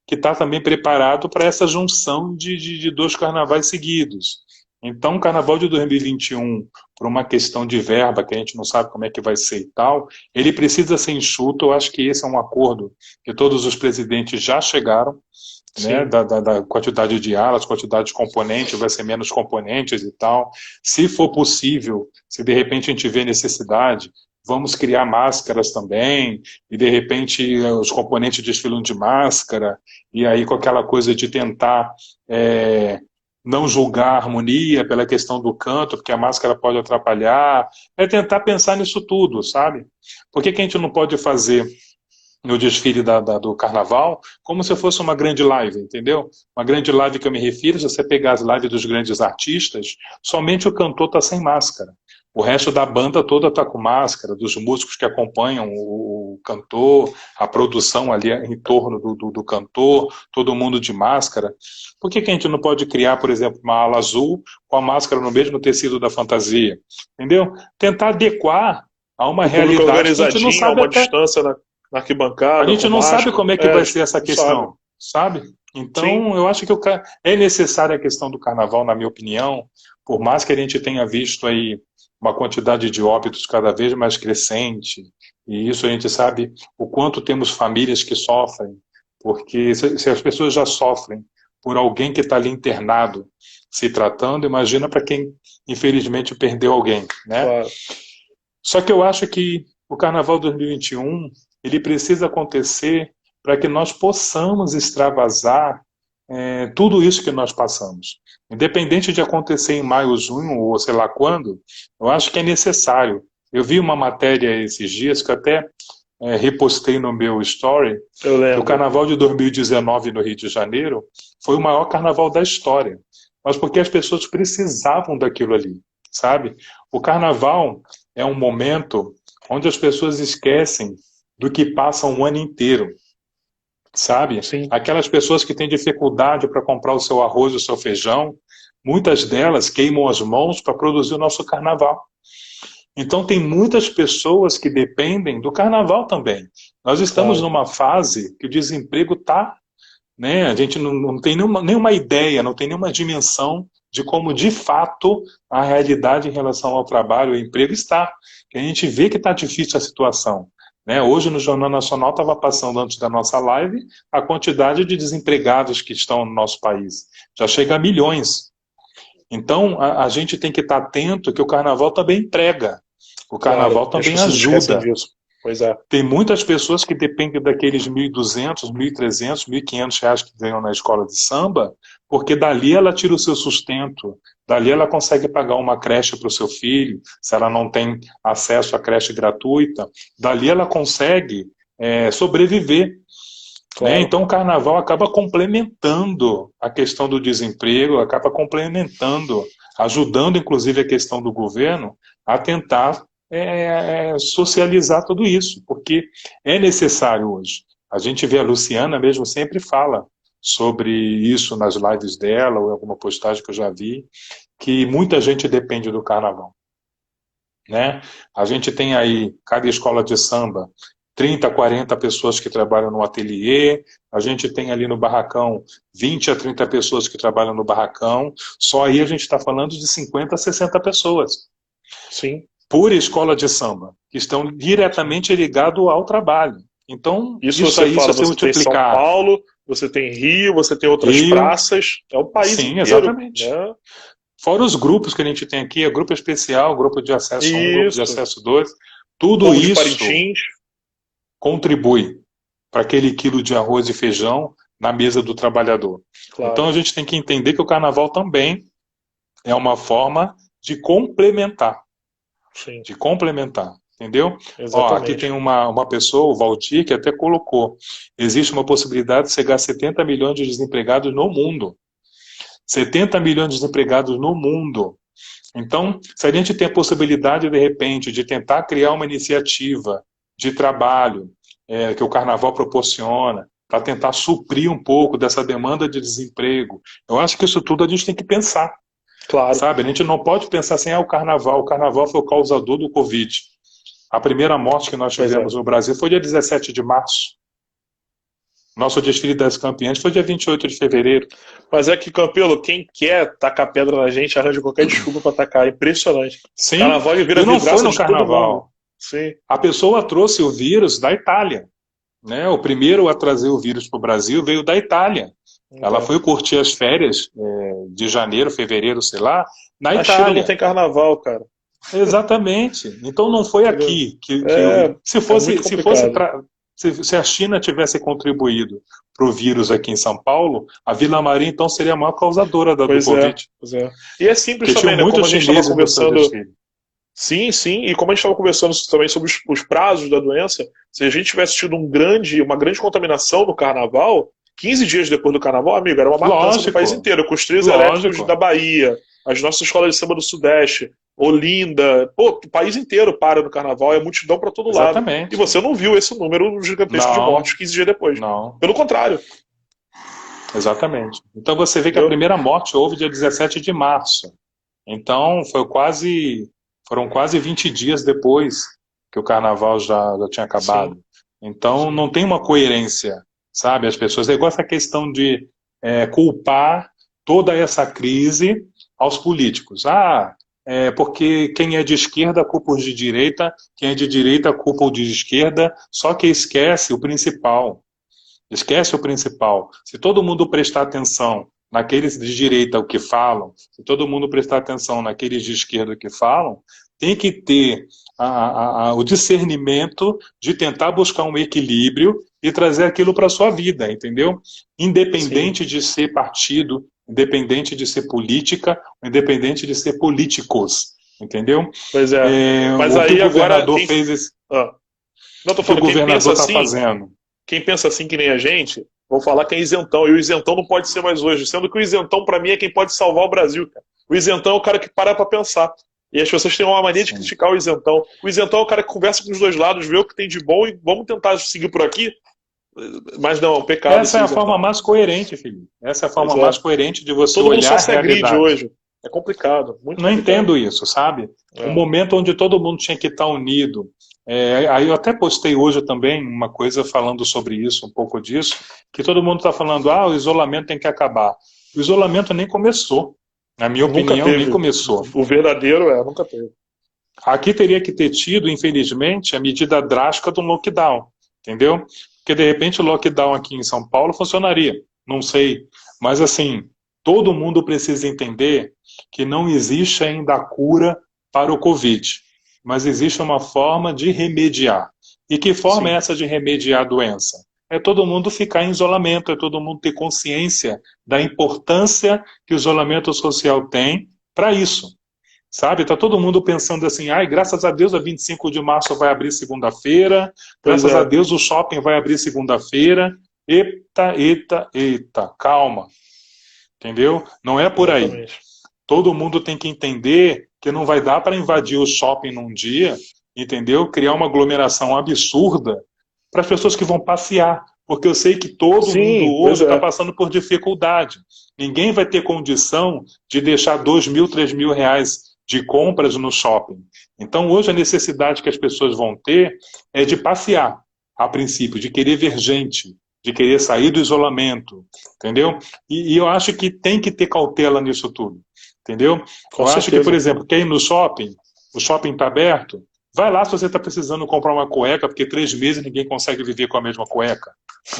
S2: estar também preparado para essa junção de dois carnavais seguidos. Então, o carnaval de 2021, por uma questão de verba, que a gente não sabe como é que vai ser e tal, ele precisa ser enxuto. Eu acho que esse é um acordo que todos os presidentes já chegaram, né,
S1: Sim,
S2: da quantidade de alas, quantidade de componentes, vai ser menos componentes e tal. Se for possível, se de repente a gente vê necessidade, vamos criar máscaras também, e de repente os componentes desfilam de máscara, e aí com aquela coisa de tentar não julgar a harmonia pela questão do canto, porque a máscara pode atrapalhar, é tentar pensar nisso tudo, sabe? Por que a gente não pode fazer no desfile do carnaval, como se fosse uma grande live, entendeu? Uma grande live que eu me refiro, se você pegar as lives dos grandes artistas, somente o cantor está sem máscara. O resto da banda toda está com máscara, dos músicos que acompanham o cantor, a produção ali em torno do cantor, todo mundo de máscara. Por que a gente não pode criar, por exemplo, uma ala azul com a máscara no mesmo tecido da fantasia? Entendeu? Tentar adequar a uma
S1: o público
S2: realidade que a gente não
S1: organizadinho, a
S2: sabe
S1: uma
S2: até.
S1: distância na
S2: A
S1: arquibancada,
S2: gente
S1: com
S2: não sabe
S1: máscara.
S2: como é que
S1: É,
S2: vai ser essa
S1: não sabe.
S2: questão, sabe?
S1: Sim,
S2: Então, eu acho que é necessária a questão do carnaval, na minha opinião, por mais que a gente tenha visto aí uma quantidade de óbitos cada vez mais crescente, e isso a gente sabe o quanto temos famílias que sofrem, porque se as pessoas já sofrem por alguém que está ali internado se tratando, imagina para quem, infelizmente, perdeu alguém, né?
S1: Claro.
S2: Só que eu acho que o Carnaval 2021, ele precisa acontecer para que nós possamos extravasar tudo isso que nós passamos. Independente de acontecer em maio, junho ou sei lá quando, eu acho que é necessário. Eu vi uma matéria esses dias que eu até repostei no meu story,
S1: Eu
S2: que o
S1: lembro.
S2: Carnaval de 2019 no Rio de Janeiro foi o maior carnaval da história. Mas porque as pessoas precisavam daquilo ali, sabe? O Carnaval é um momento onde as pessoas esquecem do que passa um ano inteiro, sabe?
S1: Sim.
S2: Aquelas pessoas que têm dificuldade para comprar o seu arroz e o seu feijão, muitas delas queimam as mãos para produzir o nosso carnaval. Então tem muitas pessoas que dependem do carnaval também. Nós estamos
S1: Claro.
S2: numa fase que o desemprego está, né? A gente não tem nenhuma ideia, não tem nenhuma dimensão de como de fato a realidade em relação ao trabalho e ao emprego está. Que a gente vê que está difícil a situação. Né? Hoje no Jornal Nacional estava passando antes da nossa live a quantidade de desempregados que estão no nosso país. Já chega a milhões. Então a gente tem que estar atento que o carnaval também emprega. O carnaval
S1: Claro. As
S2: também
S1: pessoas esquecem
S2: ajuda.
S1: disso. Pois é.
S2: Tem muitas pessoas que dependem daqueles 1.200, 1.300, 1.500 reais que ganham na escola de samba, porque dali ela tira o seu sustento, dali ela consegue pagar uma creche para o seu filho, se ela não tem acesso à creche gratuita, dali ela consegue sobreviver.
S1: Claro.
S2: Né? Então o carnaval acaba complementando a questão do desemprego, acaba complementando, ajudando inclusive a questão do governo a tentar socializar tudo isso, porque é necessário hoje. A gente vê a Luciana mesmo sempre fala sobre isso nas lives dela ou em alguma postagem que eu já vi, que muita gente depende do carnaval. Né? A gente tem aí, cada escola de samba, 30, 40 pessoas que trabalham no ateliê, a gente tem ali no barracão 20 a 30 pessoas que trabalham no barracão, só aí a gente está falando de 50 a 60 pessoas.
S1: Sim.
S2: Por escola de samba, que estão diretamente ligados ao trabalho. Então,
S1: isso você aí, fala,
S2: se você multiplicar...
S1: tem São Paulo, você tem Rio, você tem outras praças, é o país
S2: Sim,
S1: inteiro.
S2: Exatamente.
S1: Né?
S2: Fora os grupos que a gente tem aqui, grupo especial, grupo de acesso 1, grupo de acesso 2, tudo
S1: Povo
S2: isso
S1: de Parintins
S2: contribui para aquele quilo de arroz e feijão na mesa do trabalhador.
S1: Claro.
S2: Então a gente tem que entender que o carnaval também é uma forma de complementar.
S1: Sim.
S2: De complementar, entendeu?
S1: Exatamente.
S2: Aqui tem uma pessoa, o Valdir, que até colocou, existe uma possibilidade de chegar a 70 milhões de desempregados no mundo. 70 milhões de desempregados no mundo. Então, se a gente tem a possibilidade, de repente, de tentar criar uma iniciativa de trabalho que o Carnaval proporciona, para tentar suprir um pouco dessa demanda de desemprego, eu acho que isso tudo a gente tem que pensar.
S1: Claro.
S2: Sabe? A gente não pode pensar assim, o Carnaval foi o causador do Covid. A primeira morte que nós tivemos no Brasil foi dia 17 de março. Nosso desfile das campeãs foi dia 28 de fevereiro.
S1: Mas é que, Campelo, quem quer tacar pedra na gente arranja qualquer desculpa para tacar. É impressionante.
S2: Sim,
S1: Carnaval vira
S2: e não foi no
S1: de
S2: Carnaval.
S1: Sim.
S2: A pessoa trouxe o vírus da Itália. Né? O primeiro a trazer o vírus para o Brasil veio da Itália. Então. Ela foi curtir as férias de janeiro, fevereiro, sei lá, na Itália. A China
S1: não tem carnaval, cara.
S2: Exatamente. Então não foi aqui se a China tivesse contribuído para o vírus aqui em São Paulo, a Vila Maria então seria a maior causadora do Covid.
S1: Pois é. E é simples também, né? Como a gente estava conversando. Sim, e como a gente estava conversando também sobre os prazos da doença, se a gente tivesse tido uma grande contaminação no carnaval, 15 dias depois do carnaval, amigo, era uma matança do país inteiro, com os trios elétricos da Bahia, as nossas escolas de samba do Sudeste, Olinda, o país inteiro para no carnaval, é multidão para todo lado. E você não viu esse número gigantesco de mortes 15 dias depois.
S2: Não.
S1: Pelo contrário.
S2: Exatamente. Então você vê que a primeira morte houve dia 17 de março. Então foram quase 20 dias depois que o carnaval já tinha acabado. Sim. Então não tem uma coerência, sabe? As pessoas, é igual essa questão de culpar toda essa crise aos políticos. Porque quem é de esquerda culpa os de direita, quem é de direita culpa o de esquerda, só que esquece o principal. Esquece o principal. Se todo mundo prestar atenção naqueles de direita o que falam, se todo mundo prestar atenção naqueles de esquerda o que falam, tem que ter o discernimento de tentar buscar um equilíbrio e trazer aquilo para a sua vida, entendeu? Independente
S1: Sim.
S2: de ser partido, independente de ser política, independente de ser políticos, entendeu?
S1: Pois é. Mas
S2: O que o
S1: aí agora
S2: governador fez,
S1: ah, não, tô
S2: o que o
S1: falando,
S2: governador está fazendo.
S1: quem pensa assim que nem a gente, vou falar que é isentão. E o isentão não pode ser mais hoje. Sendo que o isentão, para mim, é quem pode salvar o Brasil, cara. O isentão é o cara que para pra pensar. E as pessoas têm uma mania de
S2: Sim.
S1: criticar o isentão. O isentão é o cara que conversa com os dois lados, vê o que tem de bom e vamos tentar seguir por aqui. Mas não, é um pecado
S2: Essa é a forma mais coerente, Felipe. Essa é a forma mais coerente de você
S1: Todo mundo
S2: olhar
S1: só
S2: a
S1: se agride
S2: realidade.
S1: hoje. É complicado, muito
S2: Não
S1: complicado.
S2: entendo isso, sabe? O momento onde todo mundo tinha que estar unido. Aí eu até postei hoje também uma coisa falando sobre isso, um pouco disso, que todo mundo está falando, o isolamento tem que acabar. O isolamento nem começou. Na minha opinião, nem começou.
S1: O verdadeiro nunca teve.
S2: Aqui teria que ter tido, infelizmente, a medida drástica do lockdown, entendeu? Porque, de repente, o lockdown aqui em São Paulo funcionaria, não sei. Mas, assim, todo mundo precisa entender que não existe ainda a cura para o Covid, mas existe uma forma de remediar. E que forma é essa de remediar a doença? É todo mundo ficar em isolamento, é todo mundo ter consciência da importância que o isolamento social tem para isso. Sabe, está todo mundo pensando assim, graças a Deus a 25 de março vai abrir segunda-feira, graças a Deus o shopping vai abrir segunda-feira. Eita, calma. Entendeu? Não é por aí.
S1: Exatamente.
S2: Todo mundo tem que entender que não vai dar para invadir o shopping num dia, entendeu? Criar uma aglomeração absurda para as pessoas que vão passear. Porque eu sei que todo mundo hoje está passando por dificuldade. Ninguém vai ter condição de deixar 2 mil, 3 mil reais de compras no shopping. Então, hoje, a necessidade que as pessoas vão ter é de passear, a princípio, de querer ver gente, de querer sair do isolamento, entendeu? E eu acho que tem que ter cautela nisso tudo, entendeu? Eu acho que, por exemplo, quer ir no shopping, o shopping está aberto, vai lá se você está precisando comprar uma cueca, porque 3 meses ninguém consegue viver com a mesma cueca.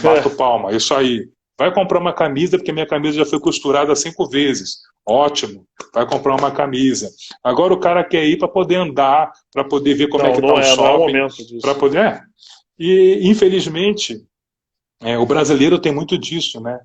S2: Bato palma, isso aí. Vai comprar uma camisa, porque minha camisa já foi costurada 5 vezes. Ótimo, vai comprar uma camisa. Agora o cara quer ir para poder andar, para poder ver como é que está o shopping. Não é o momento disso. Para poder... E, infelizmente, o brasileiro tem muito disso, né?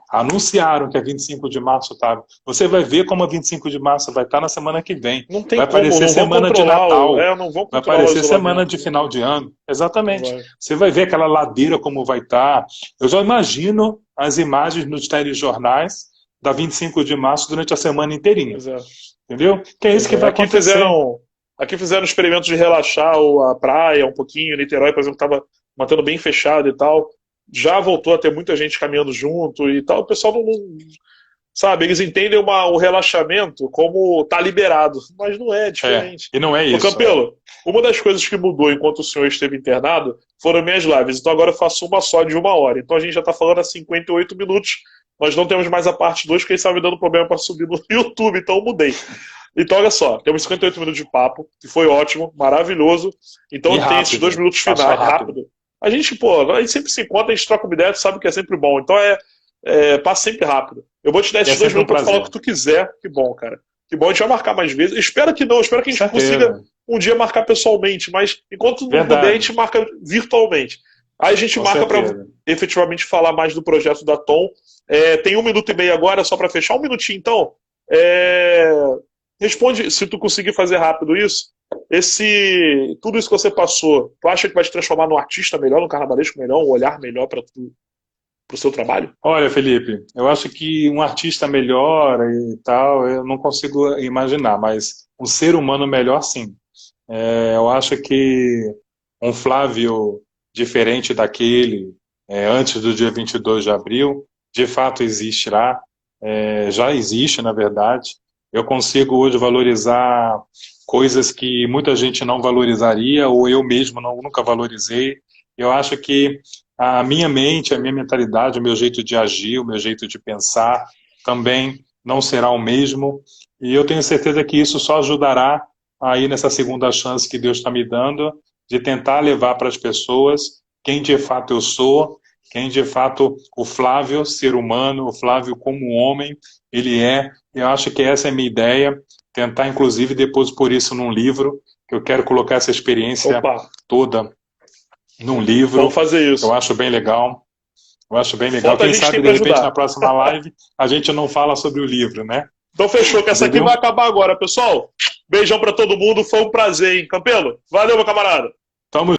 S2: Anunciaram que a 25 de março estava. Você vai ver como a 25 de março vai estar na semana que vem.
S1: Não tem
S2: vai aparecer semana de Natal. Vai aparecer semana de final de ano. Exatamente. Você vai ver aquela ladeira como vai estar. Eu já imagino as imagens nos telejornais da 25 de março durante a semana inteirinha. Entendeu? Que é isso que vai acontecer.
S1: Aqui fizeram experimentos de relaxar a praia um pouquinho. Niterói, por exemplo, estava mantendo bem fechado e tal. Já voltou a ter muita gente caminhando junto e tal. O pessoal não sabe, eles entendem o relaxamento como tá liberado, mas não é, diferente.
S2: E não é isso.
S1: Campelo, uma das coisas que mudou enquanto o senhor esteve internado foram minhas lives. Então agora eu faço uma só de 1 hora. Então a gente já tá falando há 58 minutos. Nós não temos mais a parte 2, porque eles estavam me dando problema para subir no YouTube, então eu mudei. Então, olha só, temos 58 minutos de papo, que foi ótimo, maravilhoso. Então, tem esses 2 minutos finais, rápido. A gente sempre se encontra, a gente troca uma ideia, tu sabe que é sempre bom. Então, passa sempre rápido. Eu vou te dar esses 2 minutos pra falar o que tu quiser. Que bom, cara. Que bom, a gente vai marcar mais vezes. Espero que a gente consiga um dia marcar pessoalmente, mas enquanto não puder, a gente marca virtualmente. Aí a gente marca para efetivamente falar mais do projeto da Tom. Tem 1 minuto e meio agora, só para fechar. 1 minutinho, então. Responde, se tu conseguir fazer rápido isso, tudo isso que você passou, tu acha que vai te transformar num artista melhor, num carnavalesco melhor, um olhar melhor para o seu trabalho?
S2: Olha, Felipe, eu acho que um artista melhor e tal, eu não consigo imaginar, mas um ser humano melhor, sim. Eu acho que um Flávio diferente daquele, antes do dia 22 de abril, de fato existirá, já existe, na verdade. Eu consigo hoje valorizar coisas que muita gente não valorizaria, ou eu mesmo nunca valorizei. Eu acho que a minha mente, a minha mentalidade, o meu jeito de agir, o meu jeito de pensar, também não será o mesmo. E eu tenho certeza que isso só ajudará aí nessa segunda chance que Deus está me dando, de tentar levar para as pessoas quem de fato eu sou quem de fato o Flávio, ser humano, o Flávio como homem, ele é. Eu acho que essa é a minha ideia, tentar inclusive depois pôr isso num livro, que eu quero colocar essa experiência
S1: Opa,
S2: toda num livro.
S1: vamos fazer isso.
S2: Eu acho bem legal. Eu acho bem legal.
S1: Falta a
S2: Quem
S1: gente
S2: sabe,
S1: tem
S2: de
S1: para
S2: repente, na
S1: ajudar.
S2: próxima live, a gente não fala sobre o livro, né?
S1: Então fechou, que essa aqui
S2: Entendeu?
S1: vai acabar agora, pessoal. Beijão para todo mundo, foi um prazer, hein, Campelo? Valeu, meu camarada.
S2: Tamo